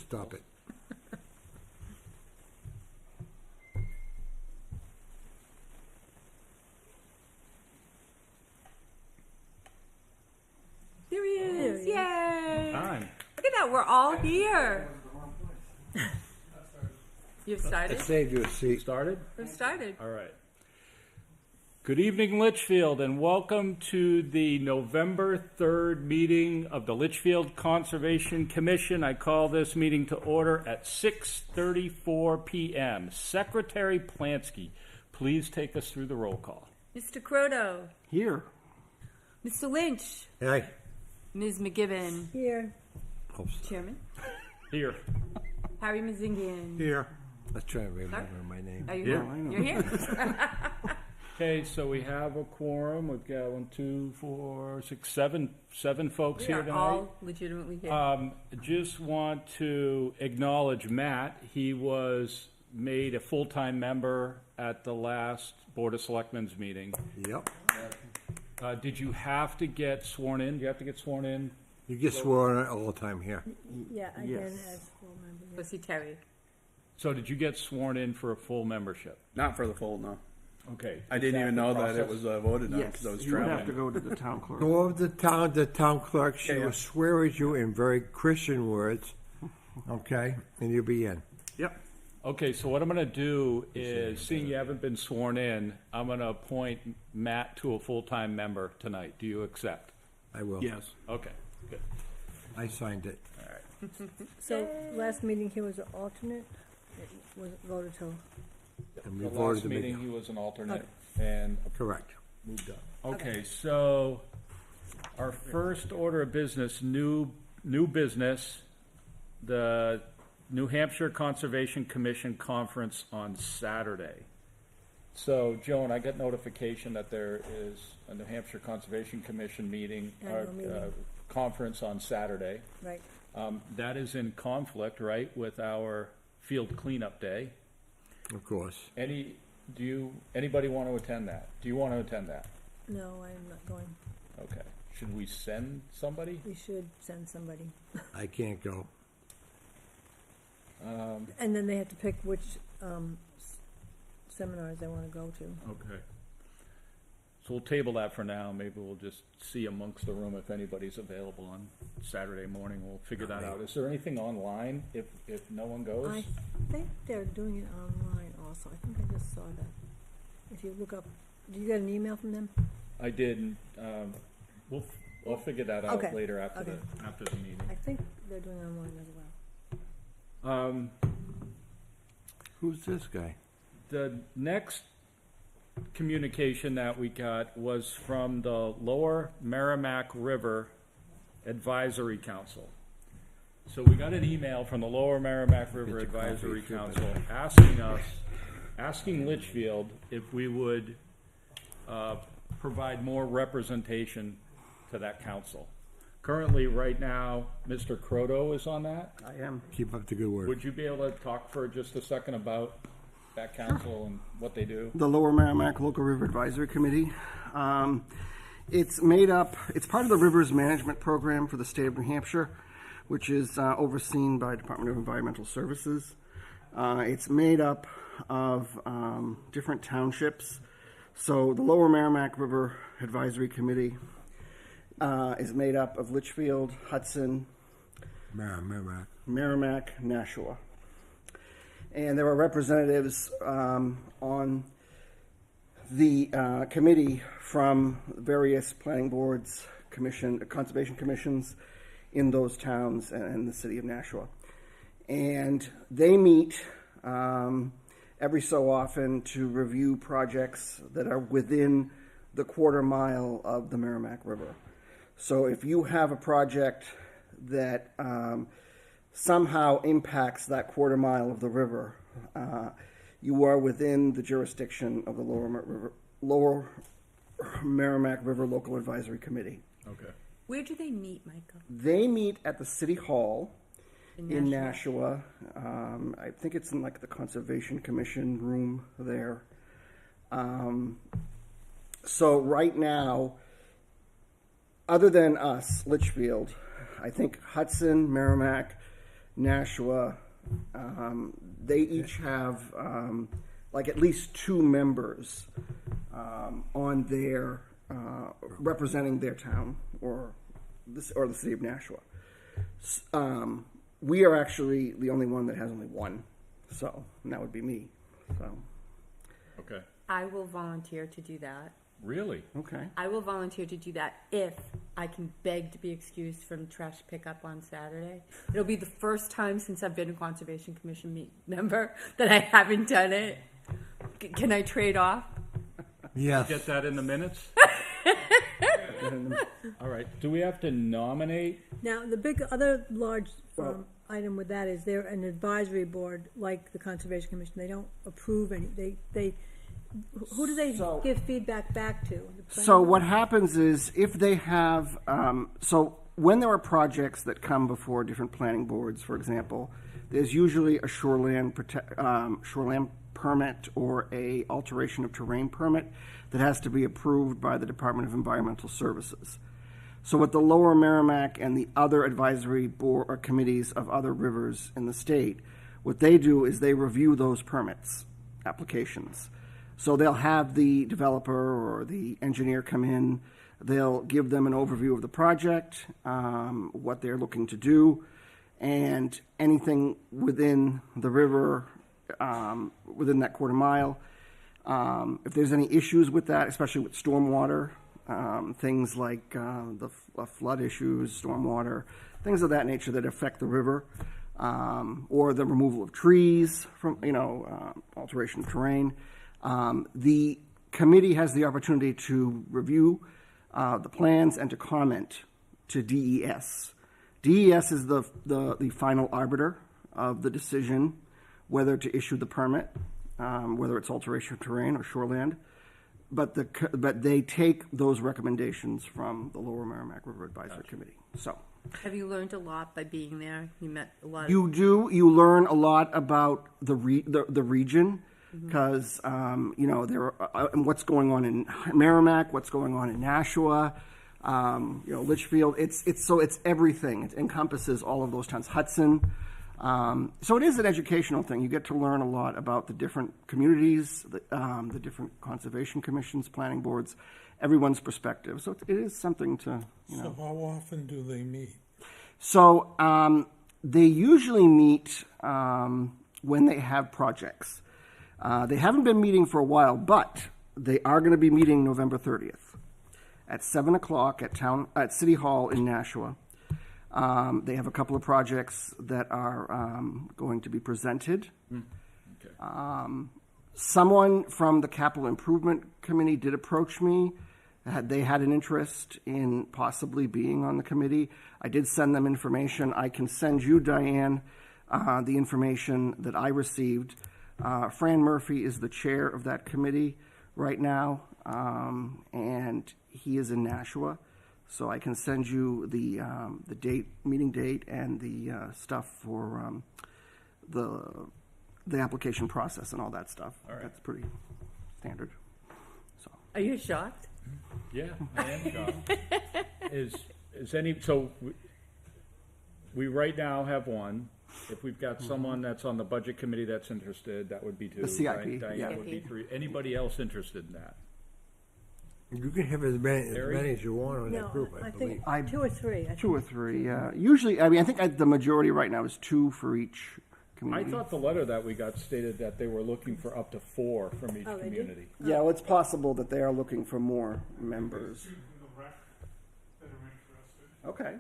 Stop it. There he is. Yay. Time. Look at that. We're all here. You've I started? saved you a seat. Started? We've started. All right. Good evening, Litchfield, and welcome to the November 3rd meeting of the Litchfield Conservation Commission. I call this meeting to order at 6:34 p.m. Secretary Plansky, please take us through the roll call. Mr. Croto. Here. Mr. Lynch. Hey. Ms. McGibbon. Here. Chairman. Here. Harry Mazingian. Here. Let's try to remember my name. Are you Yeah, here? I know. You're here? Okay, so we have a quorum. We've got 1, 2, 4, 6, 7 folks We here are tonight. all legitimately here. Just want to acknowledge Matt. He was made a full-time member at the last Board of Selectmen's meeting. Yep. Did you have to get sworn in? Do you have to get sworn in? You get sworn all the time here. Yeah, I Yes. did as full member. Go see Terry. So did you get sworn in for a full membership? Not for the full, no. Okay. I Is didn't that even the know that it process? was voted on Yes, because I was you would have to traveling. go to the town clerk. Go over to the town clerk. She Yeah. will swear at you in very Christian words. Okay? And you'll be in. Yep. Okay, so what I'm going to do is, seeing you haven't been sworn in, I'm going to appoint Matt to a full-time member tonight. Do you accept? I will. Yes. Okay, good. I signed it. So last meeting he was an alternate. It wasn't voted till. And we The voted last to meeting, make he was an alternate and correct. moved up. Okay, so our first order of business, new business, the New Hampshire Conservation Commission Conference on Saturday. So, Joan, I got notification that there is a New Hampshire Conservation Commission meeting, Annual meeting. conference on Saturday. Right. That is in conflict, right, with our field cleanup day. Of course. Anybody want to attend that? Do you want to attend that? No, I'm not going. Okay. Should we send somebody? We should send somebody. I can't go. And then they have to pick which seminars they want to go to. Okay. So we'll table that for now. Maybe we'll just see amongst the room if anybody's available on Saturday morning. We'll figure that out. Is there anything online if no one goes? I think they're doing it online also. I think I just saw that. If you look up, did you get an email from them? I did. We'll figure that out Okay. later after Okay. the meeting. I think they're doing it online as well. Who's this guy? The next communication that we got was from the Lower Merrimack River Advisory Council. So we got an email from the Lower Merrimack River Get your coffee, Advisory feel Council better. asking Litchfield if we would provide more representation to that council. Currently, right now, Mr. Croto is on that. I am. Keep up the good work. Would you be able to talk for just a second about that council and what they do? The Lower Merrimack Local River Advisory Committee. It's made up, it's part of the Rivers Management Program for the state of New Hampshire, which is overseen by Department of Environmental Services. It's made up of different townships. So the Lower Merrimack River Advisory Committee is made up of Litchfield, Hudson, Merrimack, Nashua. And there are representatives on the committee from various planning boards, conservation commissions in those towns and the city of Nashua. And they meet every so often to review projects that are within the quarter mile of the Merrimack River. So if you have a project that somehow impacts that quarter mile of the river, you are within the jurisdiction of the Lower Merrimack River Local Advisory Committee. Okay. Where do they meet, Michael? They meet at the City Hall in Nashua. I think it's in like the Conservation Commission room there. So right now, other than us, Litchfield, I think Hudson, Merrimack, Nashua, they each have like at least 2 members on their representing their town or the city of Nashua. We are actually the only one that has only 1, so and that would be me. So Okay. I will volunteer to do that. Really? okay. I will volunteer to do that if I can beg to be excused from trash pickup on Saturday. It'll be the first time since I've been a Conservation Commission member that I haven't done it. Can I trade off? Yes. Get that in the minutes? All right. Do we have to nominate? Now, the big, other large item with that is they're an advisory board, like the Conservation Commission. They don't approve any, who do they So- give feedback back to? The planning So board? what happens is if they have, so when there are projects that come before different planning boards, for example, there's usually a shoreland permit or a alteration of terrain permit that has to be approved by the Department of Environmental Services. So with the Lower Merrimack and the other advisory board or committees of other rivers in the state, what they do is they review those permits, applications. So they'll have the developer or the engineer come in, they'll give them an overview of the project, what they're looking to do, and anything within the river, within that quarter mile. If there's any issues with that, especially with stormwater, things like the flood issues, stormwater, things of that nature that affect the river, or the removal of trees from, alteration of terrain. The committee has the opportunity to review the plans and to comment to DES. DES is the final arbiter of the decision whether to issue the permit, whether it's alteration of terrain or shoreland. But they take those recommendations from the Lower Merrimack River Advisory Committee. So Have you learned a lot by being there? You met a lot of... you learn a lot about the region. Because there are, and what's going on in Merrimack, what's going on in Nashua, Litchfield. It's everything. It encompasses all of those towns. Hudson. So it is an educational thing. You get to learn a lot about the different communities, the different conservation commissions, planning boards, everyone's perspective. So it is something to So how often do they meet? So they usually meet when they have projects. They haven't been meeting for a while, but they are going to be meeting November 30th at 7 o'clock at City Hall in Nashua. They have a couple of projects that are going to be presented. Okay. Someone from the Capital Improvement Committee did approach me. They had an interest in possibly being on the committee. I did send them information. I can send you, Diane, the information that I received. Fran Murphy is the chair of that committee right now, and he is in Nashua. So I can send you the meeting date, and the stuff for the application process and all that stuff. All right. That's pretty standard. So Are you shocked? Yeah, I am shocked. So we right now have one. If we've got someone that's on the budget committee that's interested, that would be 2. The CIP, Diane yeah. would be 3. Anybody else interested in that? You can have as many Harry? as you want on No, that group, I I believe. think 2 or 3. 2 or 3, yeah. Usually, I think the majority right now is 2 for each I community. thought the letter that we got stated that they were looking for up to 4 from each Oh, they did? community. Yeah, well, it's possible that they are looking for more members. Okay.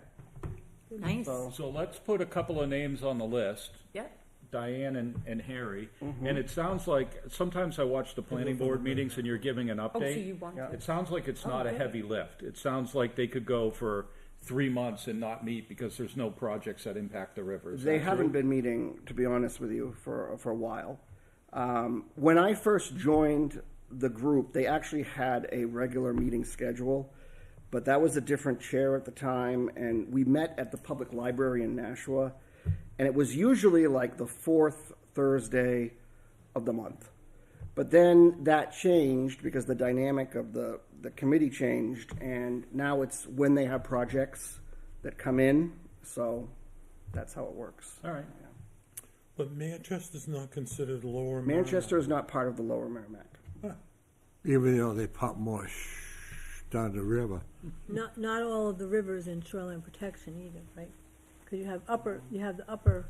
Nice. So let's put a couple of names on the list. Yep. Diane and Harry. And it sounds like, sometimes I watch the planning board meetings and you're giving an Oh, so update. you want... It sounds like it's not a really? heavy lift. It sounds like they could go for 3 months and not meet because there's no projects that impact the river. Is They that haven't true? been meeting, to be honest with you, for a while. When I first joined the group, they actually had a regular meeting schedule, but that was a different chair at the time, and we met at the public library in Nashua, and it was usually like the 4th Thursday of the month. But then that changed because the dynamic of the committee changed, and now it's when they have projects that come in. So that's how it works. All right. But Manchester's not considered lower Manchester is not part of the Lower Merrimack. Even though they pump more down the river. Not all of the rivers in shoreline protection either, right? Because you have the upper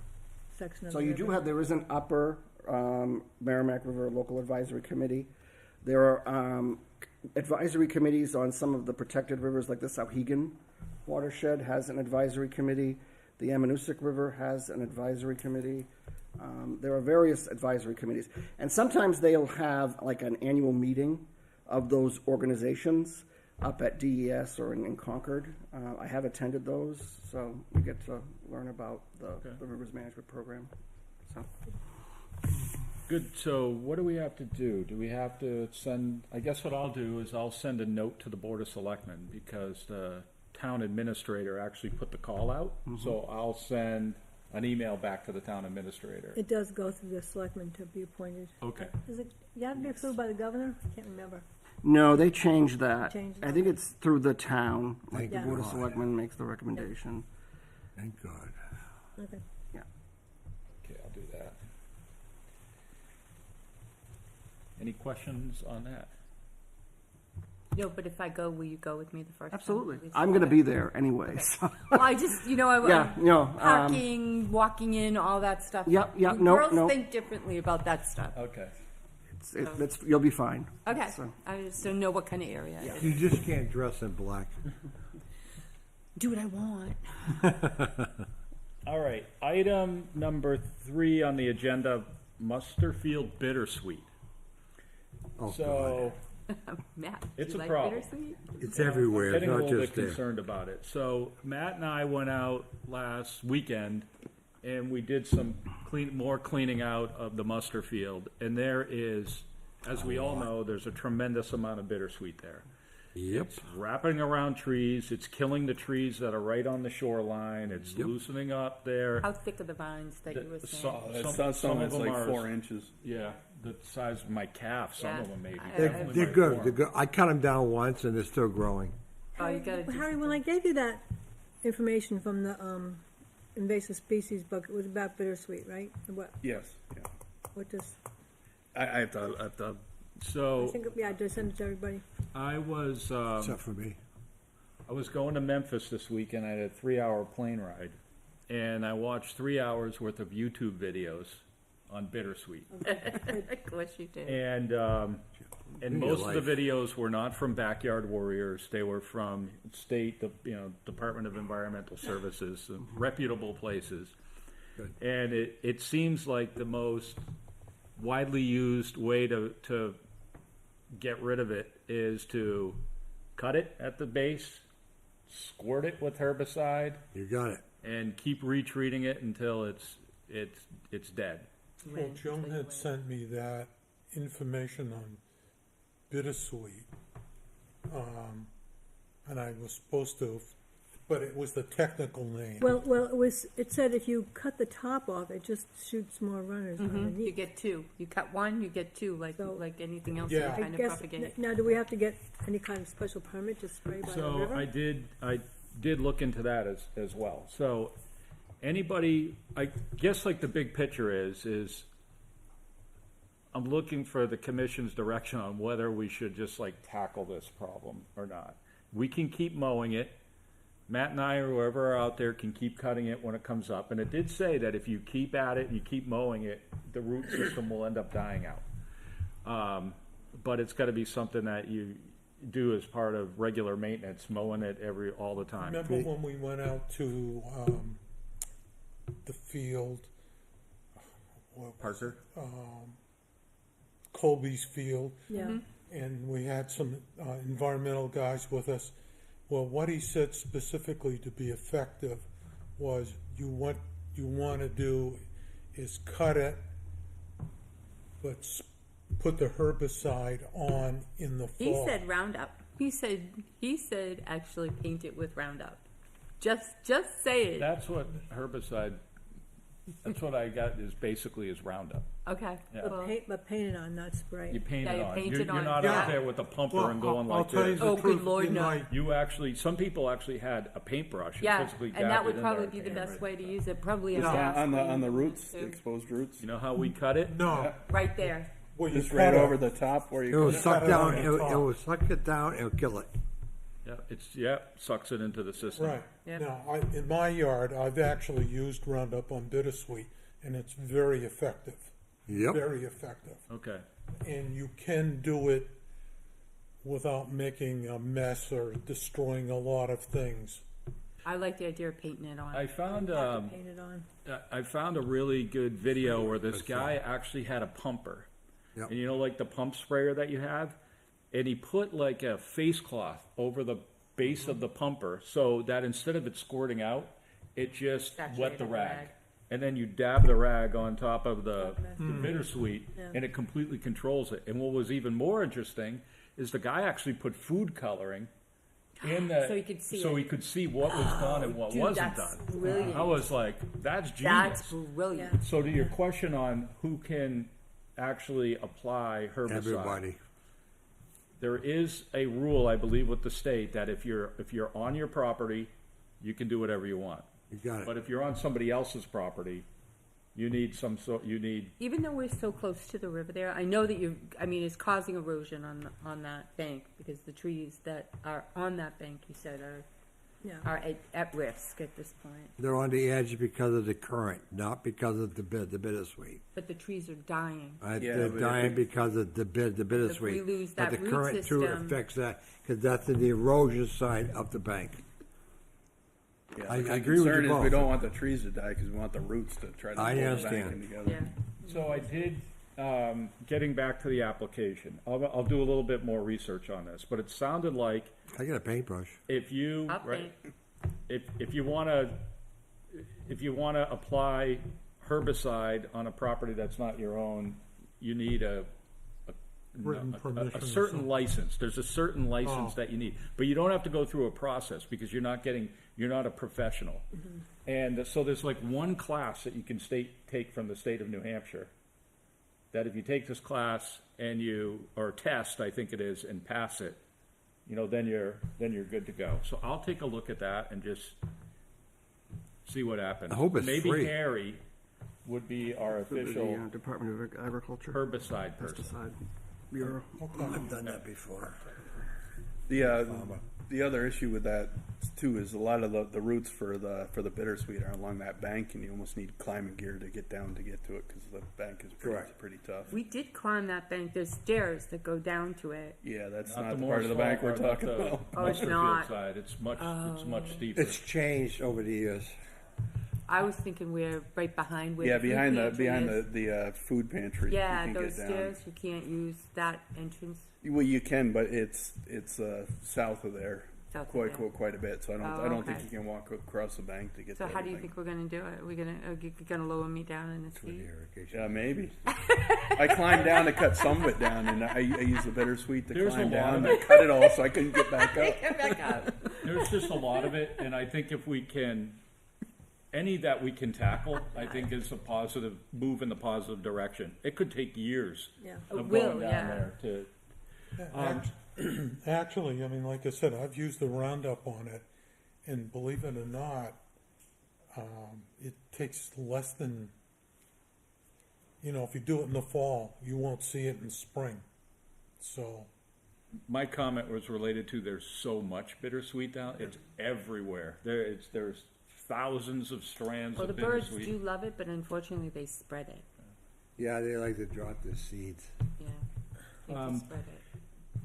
section of So the you river. do have, there is an upper Merrimack River Local Advisory Committee. There are advisory committees on some of the protected rivers, like the Sauhegan watershed has an advisory committee. The Ammonoosuc River has an advisory committee. There are various advisory committees. And sometimes they'll have like an annual meeting of those organizations up at DES or in Concord. I have attended those, so we get to learn about the Rivers Management Program. So. Good, so what do we have to do? Do we have to send, I guess what I'll do is I'll send a note to the Board of Selectmen because the town administrator actually put the call out. So I'll send an email back to the town administrator. It does go through the selectmen to be appointed. Okay. You have to be approved by the governor? I can't remember. No, they changed that. Changed I that. think it's through the town. Like Thank the Board of God. Selectmen makes the recommendation. Thank God. Okay. Yeah. Okay, I'll do that. Any questions on that? No, but if I go, will you go with me the first time? Absolutely. Please? I'm going to Okay. be there anyway. So. Well, I just, Yeah, no. parking, walking in, all that stuff. Yep, yep, You nope, girls nope. think differently about that stuff. Okay. You'll be fine. Okay, So- I just don't know what kind of area it is. You just can't dress in black. Do what I want. All right, item number 3 on the agenda, Musterfield bittersweet. Oh, God. So, Matt, do It's you a like problem. bittersweet? It's everywhere, it's getting a not little bit just there. concerned about it. So Matt and I went out last weekend and we did some more cleaning out of the Musterfield. And there is, as we all know, there's a tremendous amount of bittersweet there. Yep. It's wrapping around trees, it's killing the trees that are right on the shoreline, it's loosening up there. How thick are the vines that you were saying? Some of it's them like are 4 inches. Yeah, the size of my calf, some Yeah. of them maybe. They're Definitely my good, forearm. they're good. I cut them down once and they're still growing. Oh, you gotta do Harry, when I gave you that information from the invasive species book, it was about bittersweet, right? Yes. Yeah. What does, I have to. I So think, yeah, just send it to everybody. I was, Except for me. I was going to Memphis this weekend. I had a 3-hour plane ride, and I watched 3 hours worth of YouTube videos on bittersweet. Of course you did. And In most your of the life. videos were not from Backyard Warriors. They were from state, Department of Environmental Services, reputable places. Good. And it seems like the most widely used way to get rid of it is to cut it at the base, squirt it with herbicide, You got it. and keep retreating it until it's dead. Well, Joan had sent me that information on bittersweet. And I was supposed to, but it was the technical name. Well, it said if you cut the top off, it just shoots more runners You underneath. get 2. You cut 1, you get 2, like So- anything else Yeah. that I you kind of guess, propagate. now, do we have to get any kind of special permit to spray by the So river? I did look into that as well. So anybody, I guess like the big picture is I'm looking for the commission's direction on whether we should just like tackle this problem or not. We can keep mowing it. Matt and I or whoever are out there can keep cutting it when it comes up. And it did say that if you keep at it and you keep mowing it, the root system will end up dying out. But it's got to be something that you do as part of regular maintenance, mowing it all the time. Remember when we went out to the field, Parker? Colby's field, Yeah, and we had some environmental guys with us. Well, what he said specifically to be effective was what you want to do is cut it, but put the herbicide on in the fall. He said Roundup. He said actually paint it with Roundup. Just say it. That's what herbicide That's what I got is basically is Roundup. Okay. Yeah. Well, But paint it on, not spray. You paint Yeah, it you on. paint You're it on. not Yeah. out there with a pumper Well, and going I'll like tell you this. the Oh, good truth, Lord, in no. my- You actually, some people actually had a paintbrush and yeah, physically and dabbed that it would in probably there. be the best way to use it. Probably a No. gas On the cleaner roots, the too. exposed roots. You know how we cut it? No, Right there. well, you Just right cut it. over the top where It you. will cut suck it down, on the it top. will suck it down, it'll kill it. Yeah, sucks it into the system. Right. Yep. Now, in my yard, I've actually used Roundup on bittersweet, and it's very effective. Yep. Very effective. Okay. And you can do it without making a mess or destroying a lot of things. I like the idea of painting it on. I found Paint it on. I found a really good video where this guy actually had a pumper. Yep. And you know, like the pump sprayer that you have? And he put like a face cloth over the base of the pumper so that instead of it squirting out, it just wet Saturated the the rag. rag. And then you dab the rag on top of the bittersweet, Yeah. and it completely controls it. And what was even more interesting is the guy actually put food coloring in the So he could see so it. he could see what was done and what Dude, wasn't that's done. brilliant. I was like, that's genius. That's brilliant. So to your question on who can actually apply herbicide, Everybody. there is a rule, I believe, with the state that if you're on your property, you can do whatever you want. You got But it. if you're on somebody else's property, you need Even though we're so close to the river there, I know that it's causing erosion on that bank because the trees that are on that bank, you said, Yeah. are at risk at this point. They're on the edge because of the current, not because of the bittersweet. But the trees are dying. Yeah, They're but if dying it- because of the bittersweet. lose But that the root current too system- affects that, because that's in the erosion side of the bank. Yeah, I the agree with you concern is we both. don't want the trees to die because we want the roots to try to I pull the understand. banking together. Yeah. So I did, getting back to the application, I'll do a little bit more research on this, but it sounded like I got a paintbrush. if you, I'll right, paint. if you wanna apply herbicide on a property that's not your own, you need a Written permission or certain something. license. There's a certain license Oh. that you need, but you don't have to go through a process because you're not a professional. And so there's like one class that you can take from the state of New Hampshire. That if you take this class and or test, I think it is, and pass it, then you're good to go. So I'll take a look at that and just see what happens. I hope it's Maybe free. Harry would be our official The Department of Agriculture, herbicide person. Pesticide Bureau. I've done that before. The other issue with that too is a lot of the roots for the bittersweet are along that bank, and you almost need climbing gear to get down to get to it because the bank is Correct. pretty tough. We did climb that bank. There's stairs that go down to it. Yeah, that's Not not, the the part of the Morris bank we're Hall part, talking but the about. Oh, it's Musterfield not. side. It's much steeper. It's changed over the years. I was thinking we're right behind where Yeah, the food behind pantry is. the food pantry. Yeah, you can those get down. stairs, you can't use that entrance. Well, you can, but it's south of there, South of quite a bit. So I don't think okay. you can walk across the bank to get. So to how do you everything. think we're gonna do it? Are we gonna lower me down in the seat? Yeah, maybe. I climbed down to cut some of it down, and I used the bittersweet to There's climb a lot down. of And I it. cut it all, so I couldn't get back up. Get back up. There's just a lot of it, and I think if we can, any that we can tackle, I think is a positive move in the positive direction. It could take years Yeah. It of will, going down yeah. there to. Actually, I mean, like I said, I've used the Roundup on it, and believe it or not, it takes less than, if you do it in the fall, you won't see it in spring. So, My comment was related to there's so much bittersweet down. It's everywhere. There's thousands of strands Well, the of birds bittersweet. do love it, but unfortunately they spread it. Yeah, they like to drop their seeds. Yeah. They can spread it.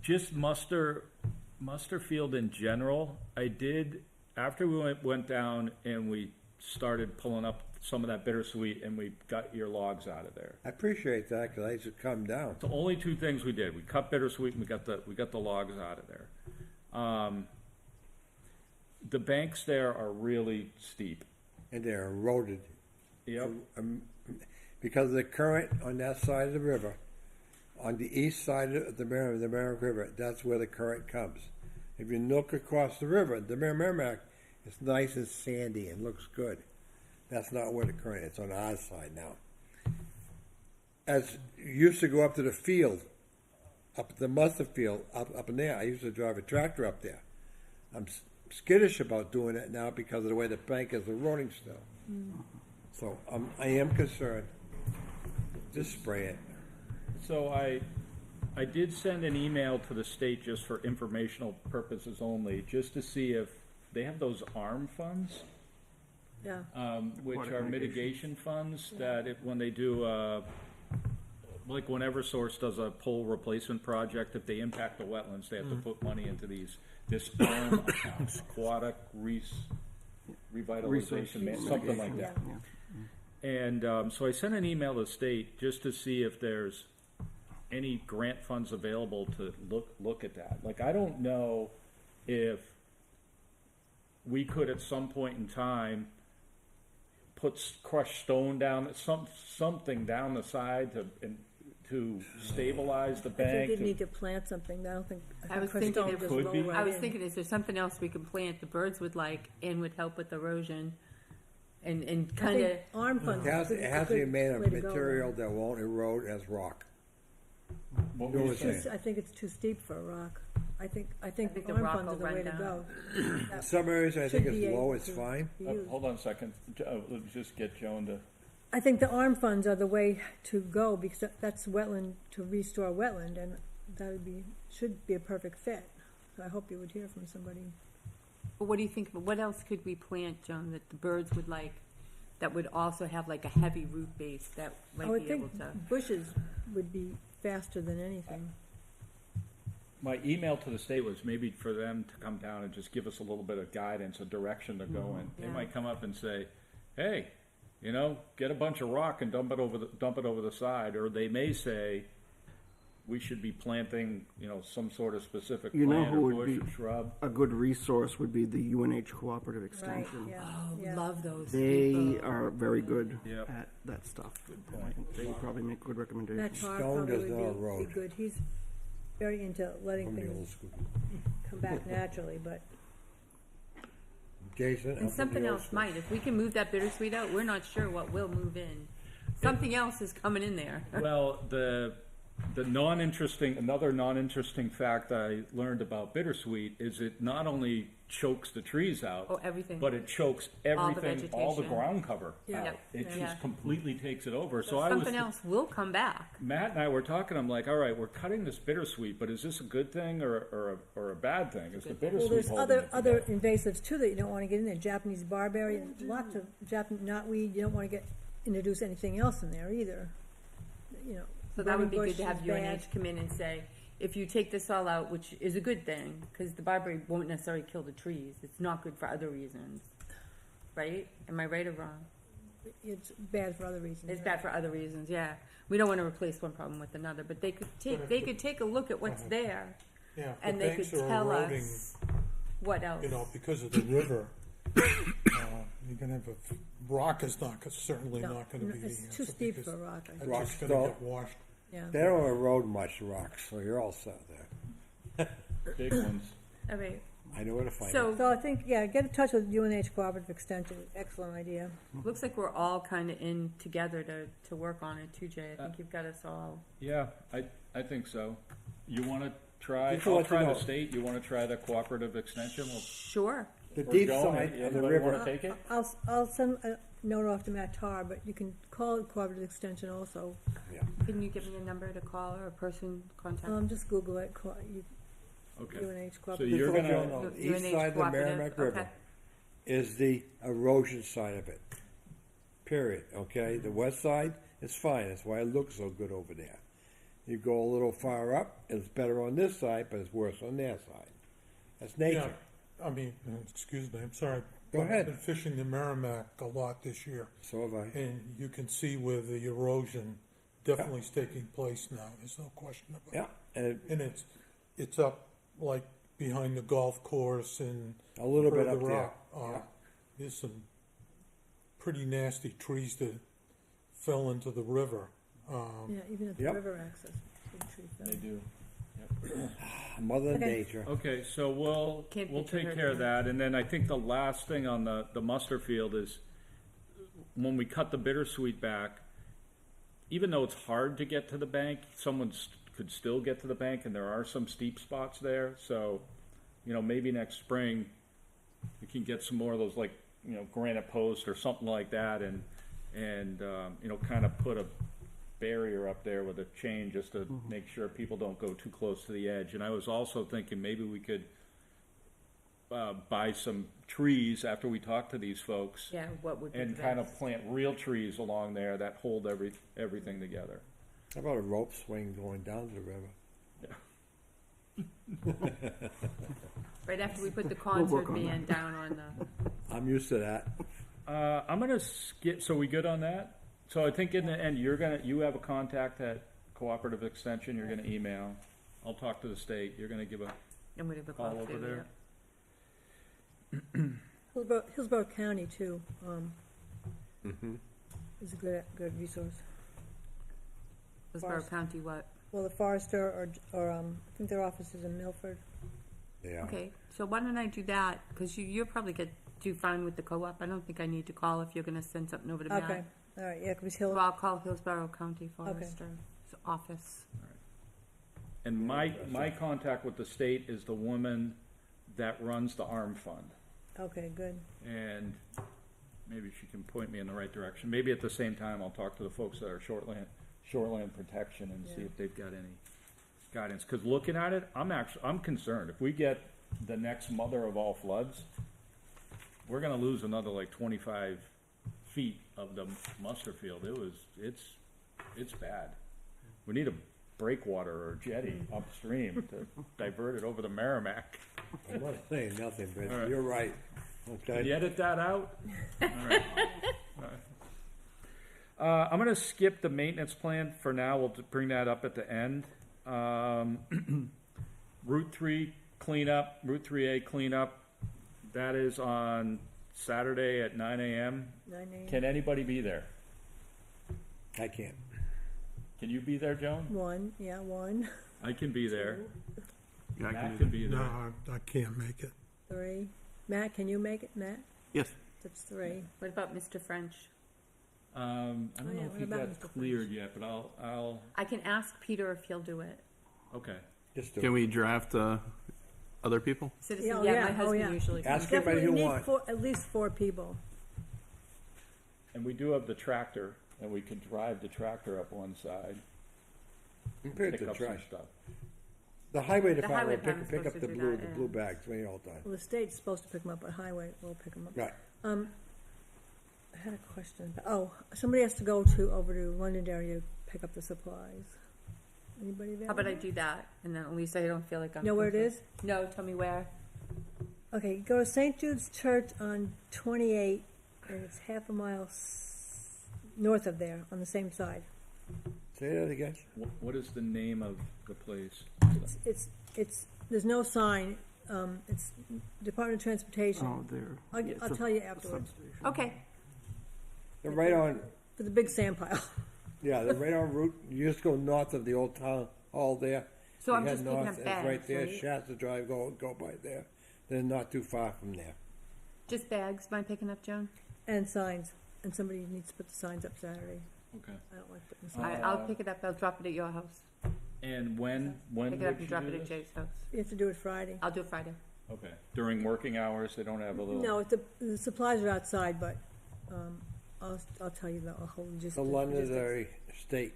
Just Musterfield in general, I did, after we went down and we started pulling up some of that bittersweet and we got your logs out of there. I appreciate that, because I used to come down. The only two things we did, we cut bittersweet and we got the logs out of there. The banks there are really steep. And they're eroded. Yep. Because of the current on that side of the river, on the east side of the Merrimack River, that's where the current comes. If you look across the river, the Merrimack, it's nice and sandy and looks good. That's not where the current, it's on our side now. As you used to go up to the field, up at the Musterfield, up in there, I used to drive a tractor up there. I'm skittish about doing it now because of the way the bank is eroding still. So I am concerned. Just spray it. So I did send an email to the state just for informational purposes only, just to see if they have those ARM funds, Yeah, which Water are mitigation. mitigation funds that when they do, like when Eversource does a pole replacement project, if they impact the wetlands, they have to put money into this ARM account, aquatic revitalization, Resource something like mitigation, that. yeah. And so I sent an email to the state just to see if there's any grant funds available to look at that. Like, I don't know if we could at some point in time put crushed stone down, something down the side to stabilize the I think bank. you'd need to plant something, I don't think, I was crushed thinking stone it just could roll be. right I was in. thinking, is there something else we can plant the birds would like and would help with erosion? And I kind of, think arm funds. It has, is a it has to be good made way of to go, material that won't erode as rock. What You know were you what I'm saying? saying? I think it's too steep for a rock. I think think the arm rock funds will are the run way to down. go. In some areas, I think Should it's be low, able it's to fine. be Oh, used. hold on a second. Let's just get Joan to. I think the arm funds are the way to go because that's wetland, to restore wetland, and that should be a perfect fit. So I hope you would hear from somebody. but what do you think, what else could we plant, Joan, that the birds would like, that would also have like a heavy root base that I might would be able think to? bushes would be faster than anything. My email to the state was maybe for them to come down and just give us a little bit of guidance, a direction to go in. They Yeah. might come up and say, hey, get a bunch of rock and dump it over the side, or they may say, we should be planting, some sort of specific You know plant who or would bush be or shrub. A good resource would be the UNH Cooperative Right, Extension. yeah. Oh, yeah. love those They people. are very good Yep. at that stuff. They would probably make good Matt recommendations. Tarr Stone probably does not would be erode. good. He's very into letting From the old things school. come back naturally, but Jason. And something else might, if we can move that bittersweet out, we're not sure what will move in. Something else is coming in there. Well, another non-interesting fact I learned about bittersweet is it not only chokes the trees out, Oh, everything. but it chokes All the everything, all the vegetation. ground cover Yeah. out. Yep. It Yeah. just completely takes it over. So I was, Something else will come back. Matt and I were talking, I'm like, all right, we're cutting this bittersweet, but is this a good thing or a bad thing? Is the well, bittersweet there's holding other it other together? invasives too that you don't want to get in there. Japanese barberry, lots of Japanese knotweed. You don't want to introduce anything else in there either. So that would be burning good to bush have is bad. UNH come in and say, if you take this all out, which is a good thing, because the barberry won't necessarily kill the trees. It's not good for other reasons, right? Am I right or wrong? It's bad for other reasons. It's bad for other reasons, yeah. We don't want to replace one problem with another, but they could take a look at what's there, Yeah, and the they could banks are tell eroding, us what else. because of the river. You're gonna have rock is certainly No, not gonna be the it's answer. too steep because for a rock. I think. It's Rock's just gonna dull. get washed. Yeah. They don't erode much rocks, so you're all set there. Big ones. All right, I know where to find it. so So I think, get in touch with UNH Cooperative Extension. Excellent idea. looks like we're all kind of in together to work on it too, Jay. I think you've got us all. Yeah, I think so. You want to try, Just to I'll let you try the know. state, you want to try the cooperative extension? Sure. The Or deep Joan, side of the anybody wanna river, take it? I'll send a note off to Matt Tarr, but you can call Cooperative Extension also. Can you give me a number to call or a person to contact? Just Google it, Okay. UNH So Cooperative. you're Just to let gonna, you know, the UNH east side of the cooperative, Merrimack River okay. is the erosion side of it. Period, okay? The west side is fine, that's why it looks so good over there. You go a little far up, it's better on this side, but it's worse on their side. That's nature. Yeah, excuse me, I'm sorry. Go but ahead. I've been fishing the Merrimack a lot this year, So have I. and you can see where the erosion definitely is taking place now. There's no question about it. Yeah, and And it's up like behind the golf course and a little bit further up there. up. There's some pretty nasty trees that fell into the river. Yeah, even at the Yep. river access. big tree fell. they do. Mother Okay. Nature. Okay, so we'll Can't be take triggered. care of that, and then I think the last thing on the Musterfield is, when we cut the bittersweet back, even though it's hard to get to the bank, someone could still get to the bank, and there are some steep spots there. So, you know, maybe next spring we can get some more of those, like, you know, granite posts or something like that, and you know, kind of put a barrier up there with a chain just to make sure people don't go too close to the edge. And I was also thinking maybe we could buy some trees after we talk to these folks. Yeah, what would be And the kind of best? plant real trees along there that hold everything together. How about a rope swing going down to the river? Right after we put the work concert on band down on the, I'm used to that. I'm gonna skip, so we good on that? So I think in the end, you have a contact at Cooperative Extension, you're gonna email. I'll talk to the state, you're gonna give a I'm gonna go call call over too, there. Hillsborough County too, is a good resource. Hillsborough Forest. County what? Well, the Forester or I think their office is in Milford. Yeah. Okay, so why don't I do that, cause you'll probably do fine with the co-op, I don't think I need to call if you're gonna send something over to Matt. Okay, all right, yeah, because So I'll call Hillsborough County Forester office. And my contact with the state is the woman that runs the ARM Fund. okay, good. And maybe she can point me in the right direction. Maybe at the same time, I'll talk to the folks that are shoreline protection and see Yeah. if they've got any guidance. Because looking at it, I'm concerned. If we get the next mother of all floods, we're gonna lose another like 25 feet of the Musterfield. It's bad. We need a breakwater or jetty upstream to divert it over the Merrimack. I'm not saying nothing, but All right. you're right. Can you Okay. edit that out? All right. I'm gonna skip the maintenance plan for now, we'll bring that up at the end. Route 3 cleanup, Route 3A cleanup, that is on Saturday at 9 AM. 9 a.m. Can anybody be there? I can't. Can you be there, Joan? One, I can be there. Yeah, I Matt can do can that. be No, there. I can't make it. 3. Matt, can you make it, Matt? Yes. That's 3. What about Mr. French? I don't Oh, know yeah, if what he about got Mr. cleared yet, but I'll, I can ask Peter if he'll do it. okay. Just do Can it. we draft other people? Citizen, Yeah, oh, yeah, yeah, my oh, husband yeah. usually. Ask comes. everybody who Definitely wants. need at least 4 people. And we do have the tractor, and we can drive the tractor up one side, Compared pick to up some trash. stuff. The highway highway department will department's pick up supposed the to do blue, that, the yeah. blue bags for you all the time. Well, the state's supposed to pick them up, but highway will pick them up. Right. I had a question. Somebody has to go over to Londonderry to pick up the supplies. Anybody there? How about I do that, and then at least I don't feel like I'm. Know where it is? No, tell me where. Okay, go to St. Jude's Church on 28, and it's half a mile north of there, on the same side. Say that again. What is the name of the place? It's there's no sign. It's Department of Transportation. Oh, there. I'll tell you afterwards. Okay, They're right on, For the big sand pile. yeah, they're right on route, you just go north of the old town hall there. So You I'm head just picking north, up it's right bags, there, right? Shasta Drive, go by there. They're not too far from there. just bags. Am I picking up, Joan? And signs. And somebody needs to put the signs up Saturday. Okay. I don't like putting signs. I'll pick it up. I'll drop it at your house. And when would Pick it up you and drop do it at this? Jay's house. You have to do it Friday. I'll do it Friday. Okay. During working hours, they don't have a little. No, the supplies are outside, but I'll tell you the whole logistics. The Londonderry State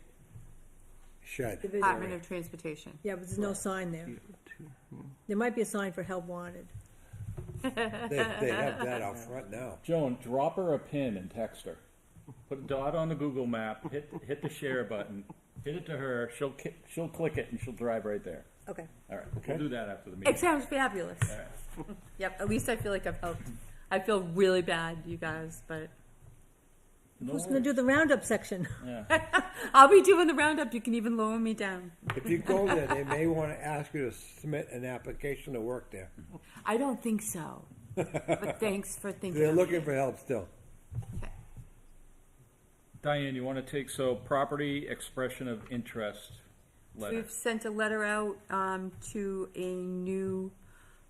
Shed. Department of Transportation. Yeah, but there's no sign there. There might be a sign for help wanted. They have that out front now. Joan, drop her a pin and text her. Put a dot on the Google map. Hit the share button. Hit it to her. She'll click it and she'll drive right there. Okay. All right. Okay. We'll do that after the It meeting. sounds fabulous. All right. Yep. At least I feel like I've helped. I feel really bad, you guys, but Who's going to do the roundup section? Yeah. I'll be doing the roundup. You can even lower me down. If you go there, they may want to ask you to submit an application to work there. I don't think so. But thanks for thinking. They're of looking me. for help still. Okay. Diane, you want to take, property expression of interest letter. We've sent a letter out to a new,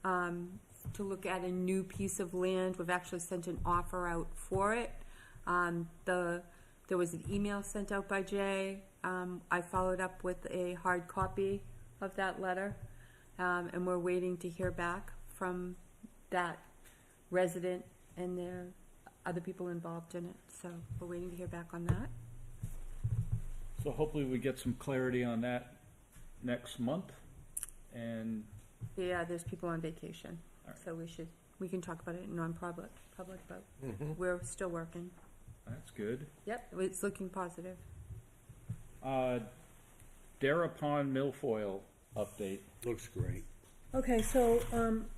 to look at a new piece of land. We've actually sent an offer out for it. There was an email sent out by Jay. I followed up with a hard copy of that letter, and we're waiting to hear back from that resident and their other people involved in it. So we're waiting to hear back on that. So hopefully we get some clarity on that next month, and Yeah, there's people on vacation, All right. so we can talk about it in non-public, but we're still working. that's good. Yep, it's looking positive. Dara Pond milfoil update. Looks great. Okay, so,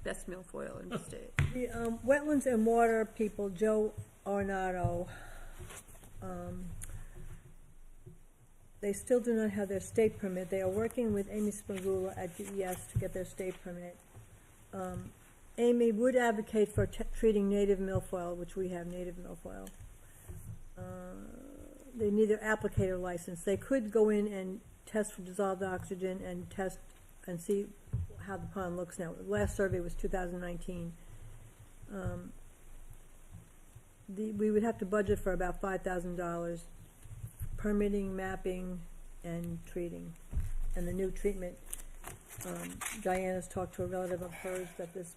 Best milfoil in the state. the, wetlands and water people, Joe Arnado, they still do not have their state permit. They are working with Amy Spagula at DES to get their state permit. Amy would advocate for treating native milfoil, which we have native milfoil. They need their applicator license. They could go in and test for dissolved oxygen and test and see how the pond looks now. The last survey was 2019. We would have to budget for about $5,000, permitting, mapping, and treating. And the new treatment, Diana's talked to a relative of hers that this